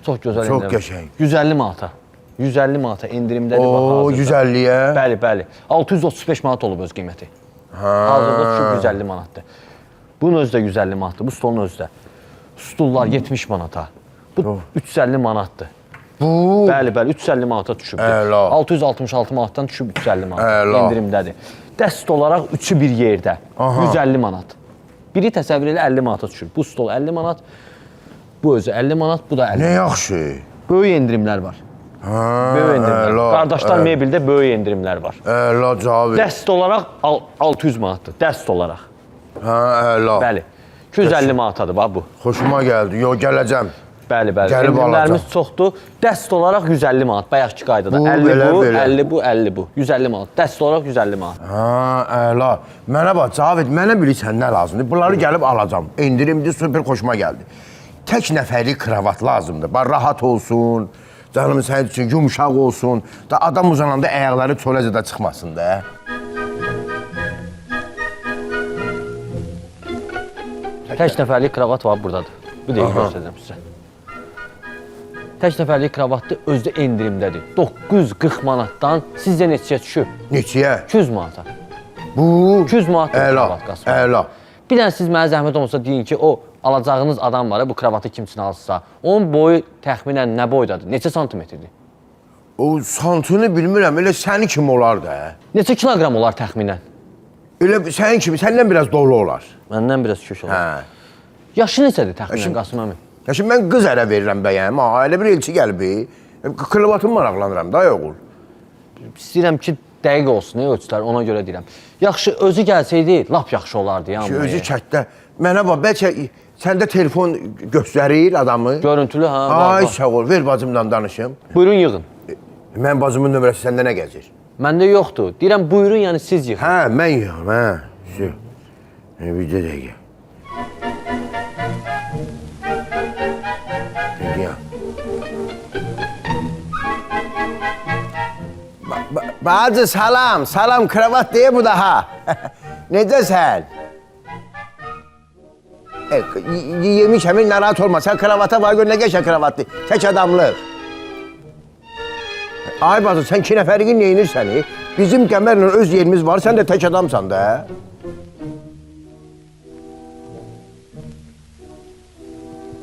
S12: Çox gözəl
S4: Çox
S12: endirim.
S4: qəşəng.
S12: 150 manata. 150 manata endirimdədir bax
S4: O,
S12: hazırda.
S4: 150-yə.
S12: Bəli. 635 manat olub öz qiyməti. Hazırda düşüb 150 manatdır. Bunun özü də 150 manatdır. Bu stolun özü də. Stullar 70 manata. Bu 350 manatdır.
S4: Bu?
S12: Bəli, 350 manata düşüb.
S4: Əla.
S12: 666 manatdan düşüb 350 manat.
S4: Əla.
S12: Endirimdədir. Dəst olaraq üçü bir yerdə. 150 manat. Biri təsəvvür elə 50 manata düşüb. Bu stol 50 manat. Bu özü 50 manat, bu da 50
S4: Nə
S12: manat.
S4: yaxşı.
S12: Böyük endirimlər var. Böyük endirimlər.
S4: əla,
S12: Qardaşlar mebeldə böyük endirimlər var.
S4: Əla Cavid.
S12: Dəst olaraq 600 manatdır. Dəst olaraq.
S4: Əla.
S12: Bəli. 250 manatadır bax bu.
S4: Xoşuma gəldi. Yo, gələcəm.
S12: Bəli.
S4: Gəlib
S12: Endirimlərimiz
S4: alacam.
S12: çoxdur. Dəst olaraq 150 manat. Bayaqki qaydada.
S4: Bu,
S12: 50
S4: belə,
S12: bu,
S4: belə.
S12: 50 bu, 50 bu. 150 manat. Dəst olaraq 150 manat.
S4: Əla. Mənə bax, Cavid, mənə bilirsən nə lazımdır? Bunları gəlib alacam. Endirimdir, super xoşuma gəldi. Tək nəfərlik kravat lazımdır. Bax, rahat olsun. Canım sənin üçün yumuşaq olsun. Da adam uzananda ayaqları çöləzədə çıxmasın da.
S12: Tək nəfərlik kravat var buradadır. Bu dəqiqə göstərəcəm sizə. Tək nəfərlik kravatdır, özü də endirimdədir. 940 manatdan sizcə neçəyə düşüb?
S4: Neçəyə?
S12: 200 manata.
S4: Bu?
S12: 200 manatdır
S4: Əla,
S12: kravat Qasım.
S4: əla.
S12: Bir dənə siz mənə zəhmət olmasa deyin ki, o alacağınız adam var, bu kravatı kim üçün alırsa, onun boyu təxminən nə boydadır? Neçə santimetrdir?
S4: O santını bilmirəm, elə səni kimi olar da.
S12: Neçə kiloqram olar təxminən?
S4: Elə sənin kimi, səndən biraz dolu olar.
S12: Məndən biraz şüş olar.
S4: Hə.
S12: Yaşı neçədir təxminən Qasım əmi?
S4: Ya şimdi mən qız ərə verirəm bəyəm, elə bir elçi gəlib. Kravatım maraqlanıram da, oğul.
S12: İstəyirəm ki, dəqiq olsun, ölçülər, ona görə deyirəm. Yaxşı, özü gəlsəydi, lap yaxşı olardı.
S4: Özü çətdə. Mənə bax, bəlkə səndə telefon göstərir adamı.
S12: Görüntülü, ha?
S4: Ay, sağ ol, ver bacımdan danışım.
S12: Buyurun yığın.
S4: Mən bacımın nömrəsi səndə nə gəzir?
S12: Məndə yoxdur. Deyirəm, buyurun, yəni siz yığın.
S4: Hə, mən yığım, hə. Bir də dəqiqə. Bacı salam kravat deyə bu daha. Necəsən? Yemiş həmin narahat olma, sən kravata var, gör nə qəşəng kravatdır, tək adamlıq. Ay bacı, sən 2 nəfəriqin neyinirsən? Bizim Qəmərlə öz yerimiz var, sən də tək adamsan da.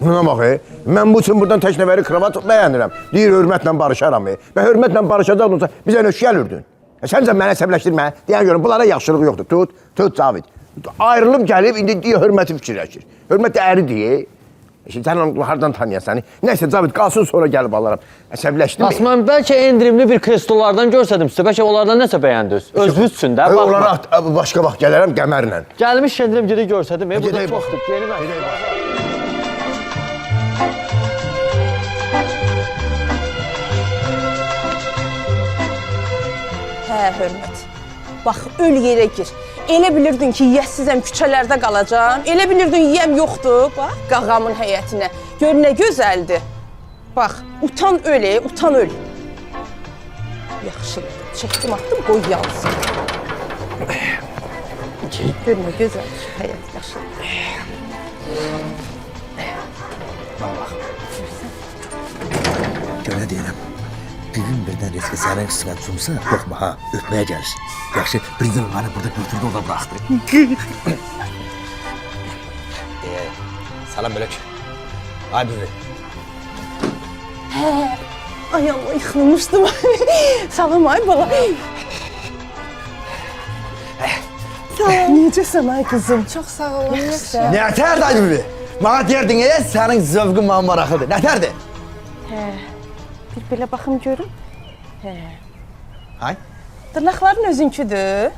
S4: Buna bax, mən bu üçün buradan tək nəfəri kravat bəyənirəm. Deyir, hörmətlə barışaram. Və hörmətlə barışacaq olsa, bizə nöş gəlirdin. Sən mənə əsəbləşdirmə. Deyən görüm, bunlara yaxşılıq yoxdur. Tut, Cavid. Ayrılıb gəlib, indi deyir, hörməti fikirləşir. Hörmət də əri deyir. Şimdi sən onu hardan tanıyasan? Nəysə, Cavid, qalsın sonra gəlib alaram. Əsəbləşdim.
S12: Asman, bəlkə endirimli bir kreslolardan görsədim sizə, bəlkə onlardan nəsə bəyəndiniz. Özünüz üçün də, baxma.
S4: Onlara başqa vaxt gələrəm qəmərlə.
S12: Gəlmiş gedirəm, gedib görsədim, burada
S4: Gedək bax.
S12: çoxdur, yeni mən.
S8: Hə, Hörmət. Bax, öl yerə gir. Elə bilirdin ki, yiyəsizəm, küçələrdə qalacam. Elə bilirdin yiyəm yoxdur. Bax, qağamın həyətinə. Gör nə gözəldir. Bax, utan öl, utan öl. Yaxşı, çəkdim, atdım, qoy yansın. Gör nə gözəldir şu həyət, yaxşı.
S7: Bax. Gör nə deyirəm. Bir gün birdən riski sənin üstünə cumsa, qorxma ha, öpməyə gəlir. Yaxşı, birdən məni burada götürdü, orada bıraxdı. Salam bölük. Ay bizi.
S8: Ay Allah, yıxılmışdım. Salam ay bala. Salam. Necəsən ay qızım? Çox sağ olun.
S7: Nətərdir ay bizi? Bana deyərdin, sənin zövqün mənə maraqlıdır. Nətərdir?
S8: Bir belə baxım görüm.
S7: Hay?
S8: Dırnaqların özünküdür.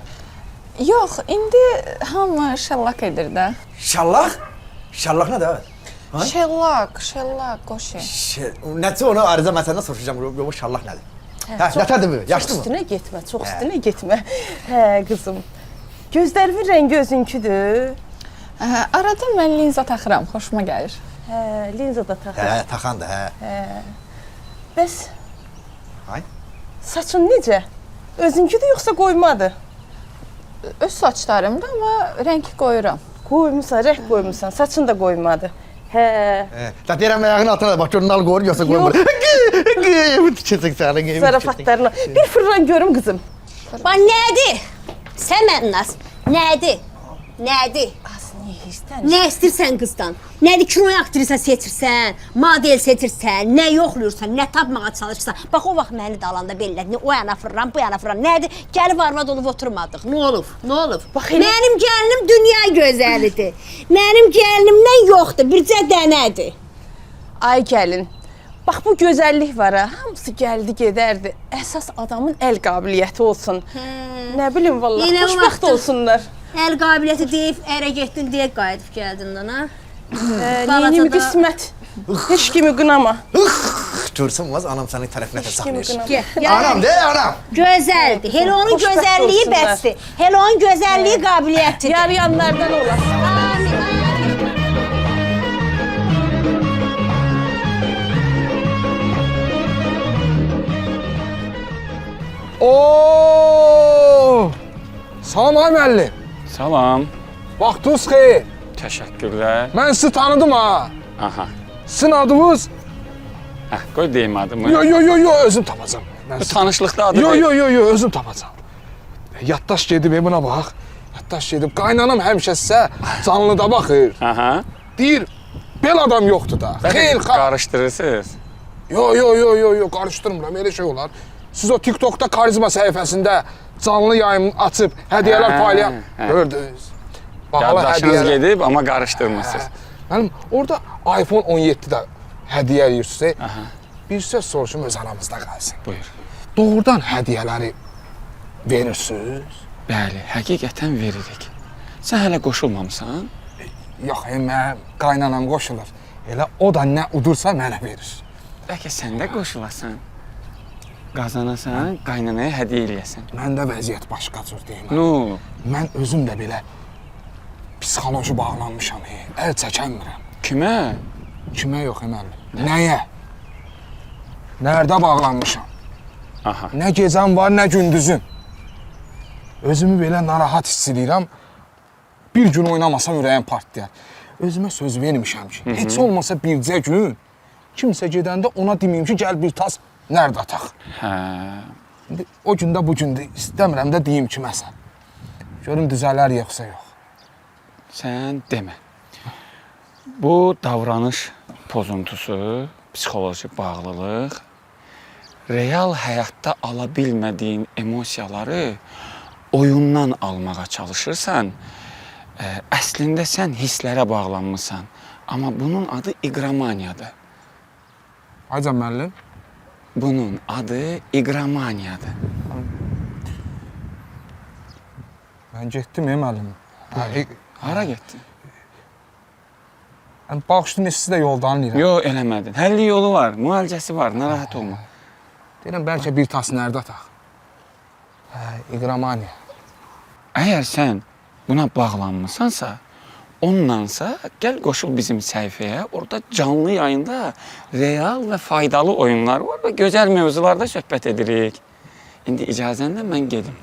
S10: Yox, indi hamı şellak edir də.
S7: Şallaq? Şallaq nədir?
S10: Şellak, qoşu.
S7: Nəticə onu arıza məsələndə soruşacağım, yox şallaq nədir? Hə, nətərdir bu? Yaşlı mı?
S8: Üstünə getmə, çox üstünə getmə. Hə, qızım. Gözlərimin rəngi özünküdür.
S10: Arada mən linza taxıram, xoşuma gəlir.
S8: Hə, linza da taxır.
S7: Hə, taxandır, hə.
S8: Bəs
S7: Hay?
S8: saçın necə? Özünküdür yoxsa qoymadı?
S10: Öz saçlarımda, amma rəng qoyuram.
S8: Qoymusan, rəng qoymusan, saçın da qoymadı. Hə.
S7: Da deyirəm ayağın altına bax, görün al qoyur, yoxsa qoymur. Keçək sənin.
S8: Zarafatlarına. Bir fırlan görüm qızım.
S5: Bax, nədir? Sən mənnaz, nədir? Nədir?
S8: Niyə istən?
S5: Nə istirsən qızdan? Nədir kinoya aktrisa seçirsən, model seçirsən, nə yoxluyursan, nə tapmağa çalışırsan. Bax, o vaxt məni də alanda bellədir. O yana fırıram, bu yana fırıram. Nədir? Gəlib arvad olub oturmadıq. Nə olub? Nə olub?
S8: Bax, elə...
S5: Mənim gəlinim dünya gözəlidir. Mənim gəlinimdən yoxdur, bircə dənədir.
S8: Ay gəlin. Bax, bu gözəllik var ha, hamısı gəldi, gedərdi. Əsas adamın əl qabiliyyəti olsun. Nə bilim, vallahi, xoşbəxt olsunlar.
S5: Əl qabiliyyəti deyib, ərə getdin, deyə qayıdıb gəldin dana.
S8: Neyini qismət. Heç kimi qınama.
S7: Görsün vaz, anam sənin tərəfinə də saxlayır.
S5: Anam
S7: de, anam.
S5: Gözəldir. Hele onun gözəlliyi bəsdir. Hele onun gözəlliyi qabiliyyətidir.
S8: Yarayanlardan olar.
S9: Oo! Salam ay müəllim.
S13: Salam.
S9: Vaxtınız xeyir.
S13: Təşəkkürlər.
S9: Mən sizi tanıdım ha.
S13: Aha.
S9: Sizin adınız?
S13: Qoy deyim adımı.
S9: Yo, özüm tapacağam.
S13: Bu tanışlıqda adı
S9: Yo, özüm tapacağam. Yaddaş gedib buna bax. Yaddaş gedib. Qaynanam həmişə sizə canlıda baxır.
S13: Aha.
S9: Deyir, bel adam yoxdur da. Xeyr,
S13: qarışdırırsınız.
S9: Yo, qarışdırmıram, elə şey olar. Siz o TikTok'da karizma səhifəsində canlı yayım açıb hədiyyələr paylayan gördünüz.
S13: Yaddaşınız gedib, amma qarışdırmırsınız.
S9: Mənim orada iPhone 17-də hədiyyə edirsiniz. Bir söz soruşum öz aramızda qalsın.
S13: Buyur.
S9: Doğrudan hədiyyələri verirsiniz?
S13: Bəli, həqiqətən veririk. Sən hələ qoşulmamısan?
S9: Yox, mənim qaynanam qoşulur. Elə o da nə udursa mənə verir.
S13: Bəlkə sən də qoşulasan. Qazanasan, qaynanaya hədiyyə eləyəsən.
S9: Məndə vəziyyət başqa cür deyim.
S13: No.
S9: Mən özüm də belə psixoloji bağlanmışam, əl çəkənmirəm.
S13: Kimə?
S9: Kimə yox, müəllim. Nəyə? Nerdə bağlanmışam?
S13: Aha.
S9: Nə gecəm var, nə gündüzüm. Özümü belə narahat hiss edirəm. Bir gün oynamasam ürəyim partlayar. Özümə söz vermişəm ki, heç olmasa bircə gün kimsə gedəndə ona deməyim ki, gəl bir tas nerede ataq? O gündə bu gündür, istəmirəm də deyim ki, məsəl. Görüm düzələr yoxsa yox.
S13: Sən demə. Bu davranış pozuntusu, psixoloji bağlılıq, real həyatda ala bilmədiyin emosiyaları oyundan almağa çalışırsan, əslində sən hisslərə bağlanmışsan. Amma bunun adı iqramaniyadır.
S9: Aycan müəllim.
S13: Bunun adı iqramaniyadır.
S9: Mən getdim müəllim.
S13: Hara getdin?
S9: Bağışlayın, sizi də yoldan eləyirəm.
S13: Yox, eləmədin. Həlli yolu var, müalicəsi var, narahat olma.
S9: Deyirəm, bəlkə bir tasını nərdə ataq. İqramaniya.
S13: Əgər sən buna bağlanmısansa, ondansa gəl qoşul bizim səhifəyə. Orada canlı yayında real və faydalı oyunlar var və gözəl mövzularda söhbət edirik. İndi icazənlə mən gedim.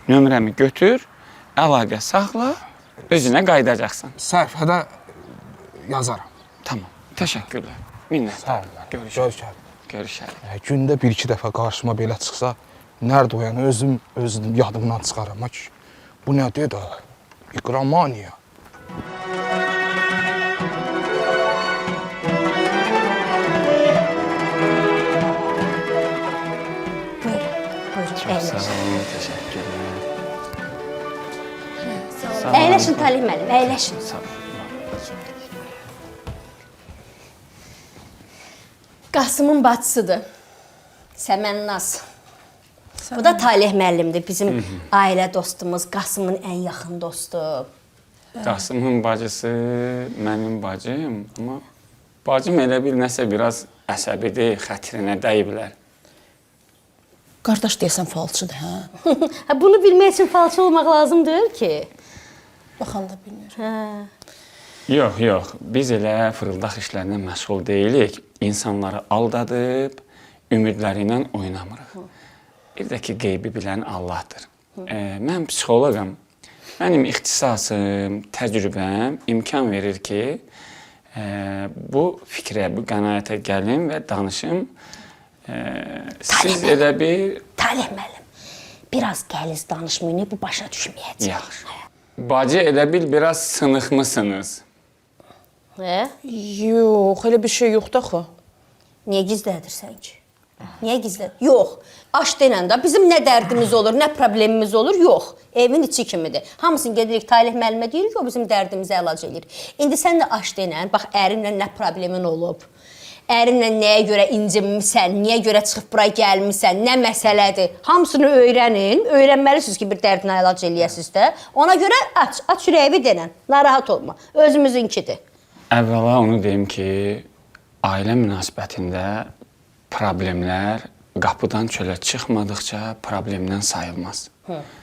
S13: Nömrəmi götür, əlaqə saxla, özünə qaydacaqsan.
S9: Səhifədə yazaram.
S13: Tamam, təşəkkürlər. Minnətlər.
S9: Sağ olun.
S13: Görüşərik. Görüşərik.
S9: Gündə bir-iki dəfə qarşıma belə çıxsa, nərdə o yəni özüm yadımdan çıxaram. Bu nədir də? İqramaniya.
S5: Buyurun,
S13: Sağ olun, təşəkkürlər.
S5: əyləşin Talih müəllim, əyləşin.
S13: Sağ olun.
S5: Qasımın bacısıdır. Səmənnaz. Bu da Talih müəllimdir, bizim ailə dostumuz, Qasımın ən yaxın dostu.
S13: Qasımın bacısı mənim bacım, amma bacım elə bir nəsə biraz əsəbidir, xətrinə dəyiblər.
S8: Qardaş deyəsən falçıdır, hə?
S5: Bunu bilmək üçün falçı olmaq lazım deyil ki.
S8: Baxan da bilmir.
S13: Yox, biz elə fırıldaq işlərinə məşğul deyilik. İnsanları aldadıb, ümidləri ilə oynamırıq. Bir də ki, qeybi bilən Allahdır. Mən psixoloqam. Mənim ixtisasım, təcrübəm imkan verir ki, bu fikrə, bu qənaətə gəlim və danışım. Siz elə bir...
S5: Talih müəllim, biraz qəliz danışmayın, bu başa düşməyəcək.
S13: Yaxşı. Bacı elə bil biraz sınıxmısınız.
S8: Yox, elə bir şey yoxdur axı.
S5: Niyə gizlədirsən ki? Niyə gizlədir? Yox. Aş denəndə bizim nə dərdimiz olur, nə problemimiz olur? Yox. Evin içi kimidir. Hamısını gedirik Talih müəllimə deyirik, o bizim dərdimizi əlac edir. İndi sən də aş denən, bax ərinlə nə problemin olub? Ərinlə nəyə görə incinmisən, niyə görə çıxıb bura gəlmisən, nə məsələdir? Hamısını öyrənin, öyrənməlisiniz ki, bir dərdini əlac eləyəsiniz də. Ona görə aç ürəyi denən, narahat olma, özümüzünkidir.
S13: Əvvəla onu deyim ki, ailə münasibətində problemlər qapıdan çölə çıxmadıqca problemdən sayılmaz.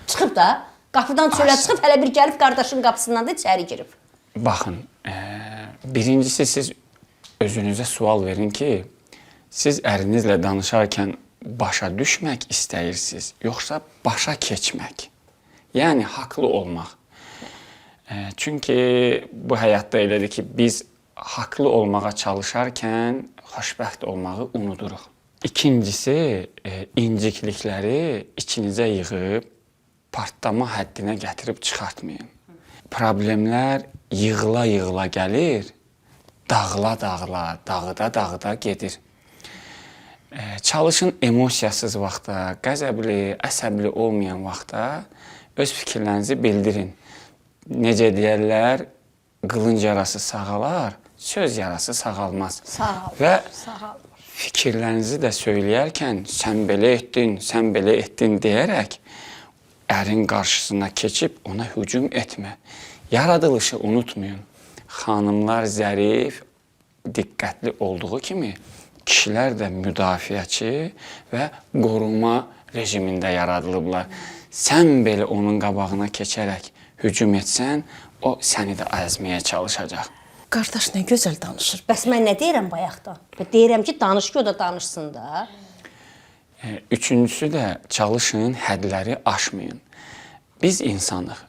S5: Çıxıb da, qapıdan çölə çıxıb, hələ bir gəlib qardaşın qapısından da içəri girib.
S13: Baxın, birincisi siz özünüzə sual verin ki, siz ərinizlə danışarkən başa düşmək istəyirsiniz, yoxsa başa keçmək? Yəni, haqlı olmaq. Çünki bu həyatda elədir ki, biz haqlı olmağa çalışarkən xoşbəxt olmağı unuduruq. İkincisi, inciklikləri içinizə yığıb, partlama həddinə gətirib çıxartmayın. Problemlər yığıla-yığıla gəlir, dağıla-dağıla, dağıda-dağıda gedir. Çalışın emosiyasız vaxtda, qəzəbli, əsəbli olmayan vaxtda öz fikirlərinizi bildirin. Necə deyərlər, qılınc yarası sağalar, söz yarası sağalmaz. Və fikirlərinizi də söyləyərkən sən belə etdin deyərək ərin qarşısına keçib ona hücum etmə. Yaradılışı unutmayın. Xanımlar zərif, diqqətli olduğu kimi kişilər də müdafiəçi və qoruma rejimində yaradılıblar. Sən belə onun qabağına keçərək hücum etsən, o səni də əzməyə çalışacaq.
S8: Qardaş nə gözəl danışır.
S5: Bəs mən nə deyirəm bayaqda? Deyirəm ki, danış ki, o da danışsın da.
S13: Üçüncüsü də çalışın, hədləri aşmayın. Biz insanıq.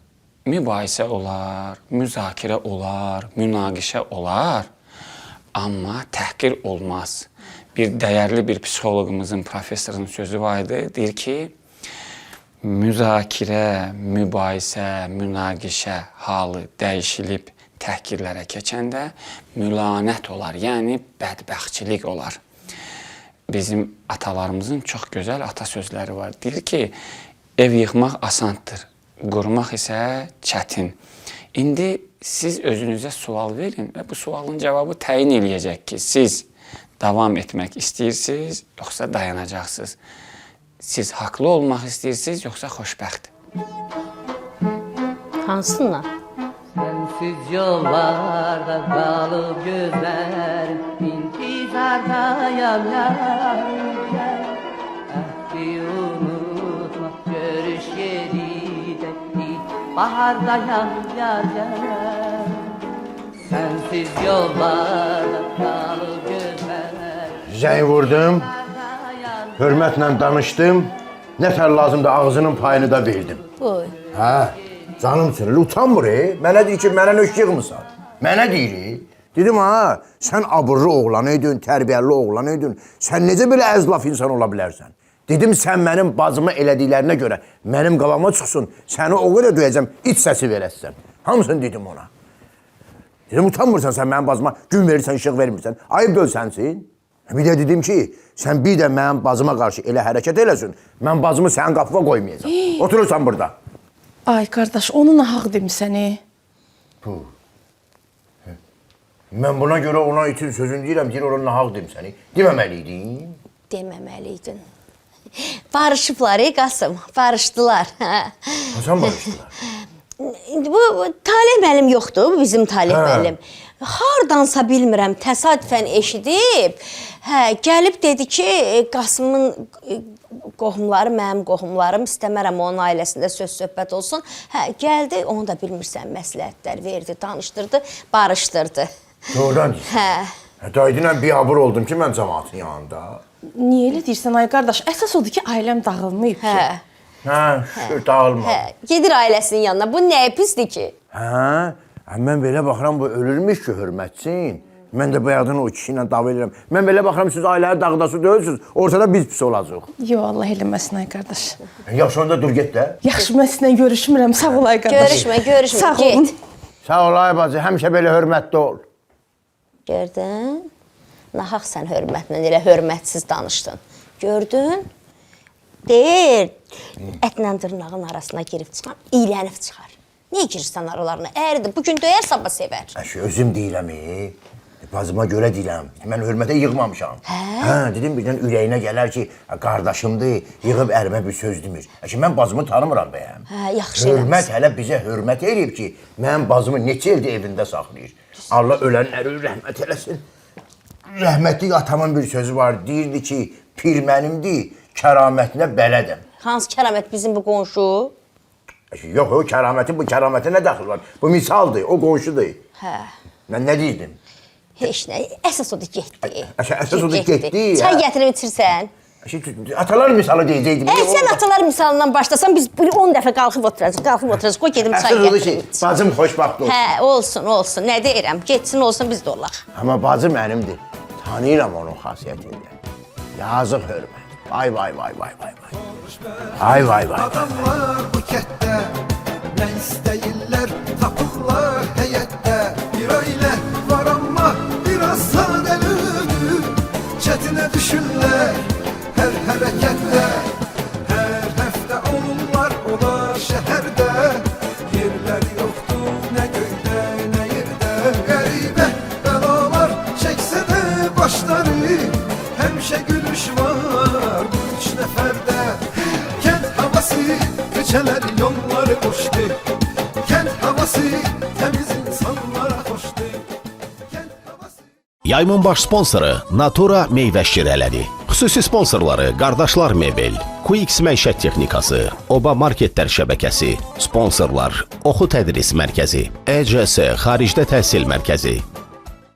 S13: Mübahisə olar, müzakirə olar, münaqişə olar, amma təhqir olmaz. Bir dəyərli bir psixoloqumuzun, professorun sözü var idi, deyir ki, müzakirə, mübahisə, münaqişə halı dəyişilib təhqirlərə keçəndə mülanət olar, yəni bədbəxtçilik olar. Bizim atalarımızın çox gözəl atasözləri var. Deyir ki, ev yıxmaq asandır, qurmaq isə çətin. İndi siz özünüzə sual verin və bu sualın cavabı təyin eləyəcək ki, siz davam etmək istəyirsiniz, yoxsa dayanacaqsınız. Siz haqlı olmaq istəyirsiniz, yoxsa xoşbəxt.
S5: Hansınla?
S14: Sensiz yollarda kalıp gözlerim intizardayam yar gel. Ehdi unutma görüş yeri de bahardayam yar gel. Sensiz yollarda kalıp gözlerim
S4: Zəng vurdum, hörmətlə danışdım, nətər lazımdır ağzının payını da verdim.
S5: Oy.
S4: Hə, canım üçün, utanmır, mənə deyir ki, mənə nöş yığmısan. Mənə deyir, dedim ha, sən abırlı oğlan idin, tərbiyəli oğlan idin, sən necə belə əzlaf insan ola bilərsən? Dedim, sən mənim bacıma elədiklərinə görə mənim qalama çıxsın, səni o qədər döyəcəm, iç səsi verəsən. Hamısını dedim ona. Dedim, utanmırsan sən mənim bacıma gün verirsən, işıq vermirsən, ayıb döl sənsin. Bir də dedim ki, sən bir də mənim bacıma qarşı elə hərəkət eləsin, mən bacımı sənin qapıma qoymayacam. Oturursan burada.
S8: Ay qardaş, onu nahaq demisən.
S4: Mən buna görə ona itin sözünü deyirəm, deyir ona nahaq demişsən. Deməməliydin.
S5: Deməməliydin. Barışıblar, Qasım, barışdılar.
S4: Hasan barışdılar.
S5: Bu Talih müəllim yoxdur, bu bizim Talih müəllim. Hardansa bilmirəm, təsadüfən eşidib, gəlib dedi ki, Qasımın qohumları, mənim qohumlarım, istəmərəm onun ailəsində söz-söhbət olsun. Gəldi, onu da bilmirsən, məsləhətlər verdi, danışdırdı, barışdırdı.
S4: Doğrudan deyirsən. Daydınən biabır oldum ki, mən cəmaatın yanında.
S8: Niyə elə deyirsən, ay qardaş? Əsas odur ki, ailəm dağılmayıb ki.
S4: Şükür, dağılmadı.
S5: Gedir ailəsinin yanına, bu nəyə pisdir ki?
S4: Mən belə baxıram, bu ölürmüş ki, hörmətsin. Mən də bayaqdan o kişi ilə dava edirəm. Mən belə baxıram, siz ailəyə dağdası deyilsiniz, ortada biz pis olacaq.
S8: Yo, Allah eləməsin, ay qardaş.
S4: Yaxşı, onda dur, get də.
S8: Yaxşı, mən sizinlə görüşmürəm, sağ ol, ay qardaş.
S5: Görüşmə,
S8: sağ olun.
S4: Sağ ol, ay bacı, həmişə belə hörmətli ol.
S5: Gördün? Nahaq sən hörmətlə elə hörmətsiz danışdın. Gördün? Deyir, ətlə dırnağın arasına girib çıxar, iylənib çıxar. Niyə girirsən aralarına? Əyridir, bugün döyər, sabah sevər.
S4: Özüm deyirəm, bacıma görə deyirəm. Mən hörmətə yığmamışam. Dedim, birdən ürəyinə gələr ki, qardaşımdır, yığıb ərimə bir söz demir. Mən bacımı tanımıram bəyəm.
S5: Yaxşı
S4: Hörmət hələ bizə hörmət eləyib ki, mənim bacımı neçə ildir evində saxlayır. Allah ölənləri rəhmət eləsin. Rəhmətli atamın bir sözü var, deyirdi ki, pir mənimdir, kəramətinə bələdəm.
S5: Hansı kəramət bizim bu qonşu?
S4: Yox, o kəramətin, bu kəramətə nə daxil var? Bu misaldır, o qonşudur. Mən nə deyirdim?
S5: Heç nə, əsas odur getdi.
S4: Əsas odur getdi.
S5: Çay gətirib içirsən.
S4: Atalar misalı deyəcəkdim.
S5: Sən atalar misalından başlasan, biz 10 dəfə qalxıb oturacaq, qoy gedim çay gətirib iç.
S4: Bacım xoşbaxt olsun.
S5: Olsun, nə deyirəm, getsin olsun, biz də olaq.
S4: Amma bacım mənimdir, tanıyıram onun xasiyyətində. Yazıq hörmət. Vay.
S2: Adamlar bu kətdə nə istəyirlər tapırlar həyətdə. Bir ailə var amma biraz sadəlövdür, çətinə düşürlər hər hərəkətdə. Hər həftə olurlar onlar şəhərdə, yerləri yoxdur nə göydə nə yerdə. Qəribə bəlalar çəksə də başları, həmişə gülüş var bu üç nəfərdə. Kənd havası, köçələr yolları boşdur. Kənd havası, təmiz insanlara xoşdur.
S1: Yayımın baş sponsoru Natura meyvə şirələri. Xüsusi sponsorları Qardaşlar Mebel, QX Məişət Texnikası, Oba Marketlər Şəbəkəsi, sponsorlar Oxu Tədris Mərkəzi, ECS Xaricdə Təhsil Mərkəzi,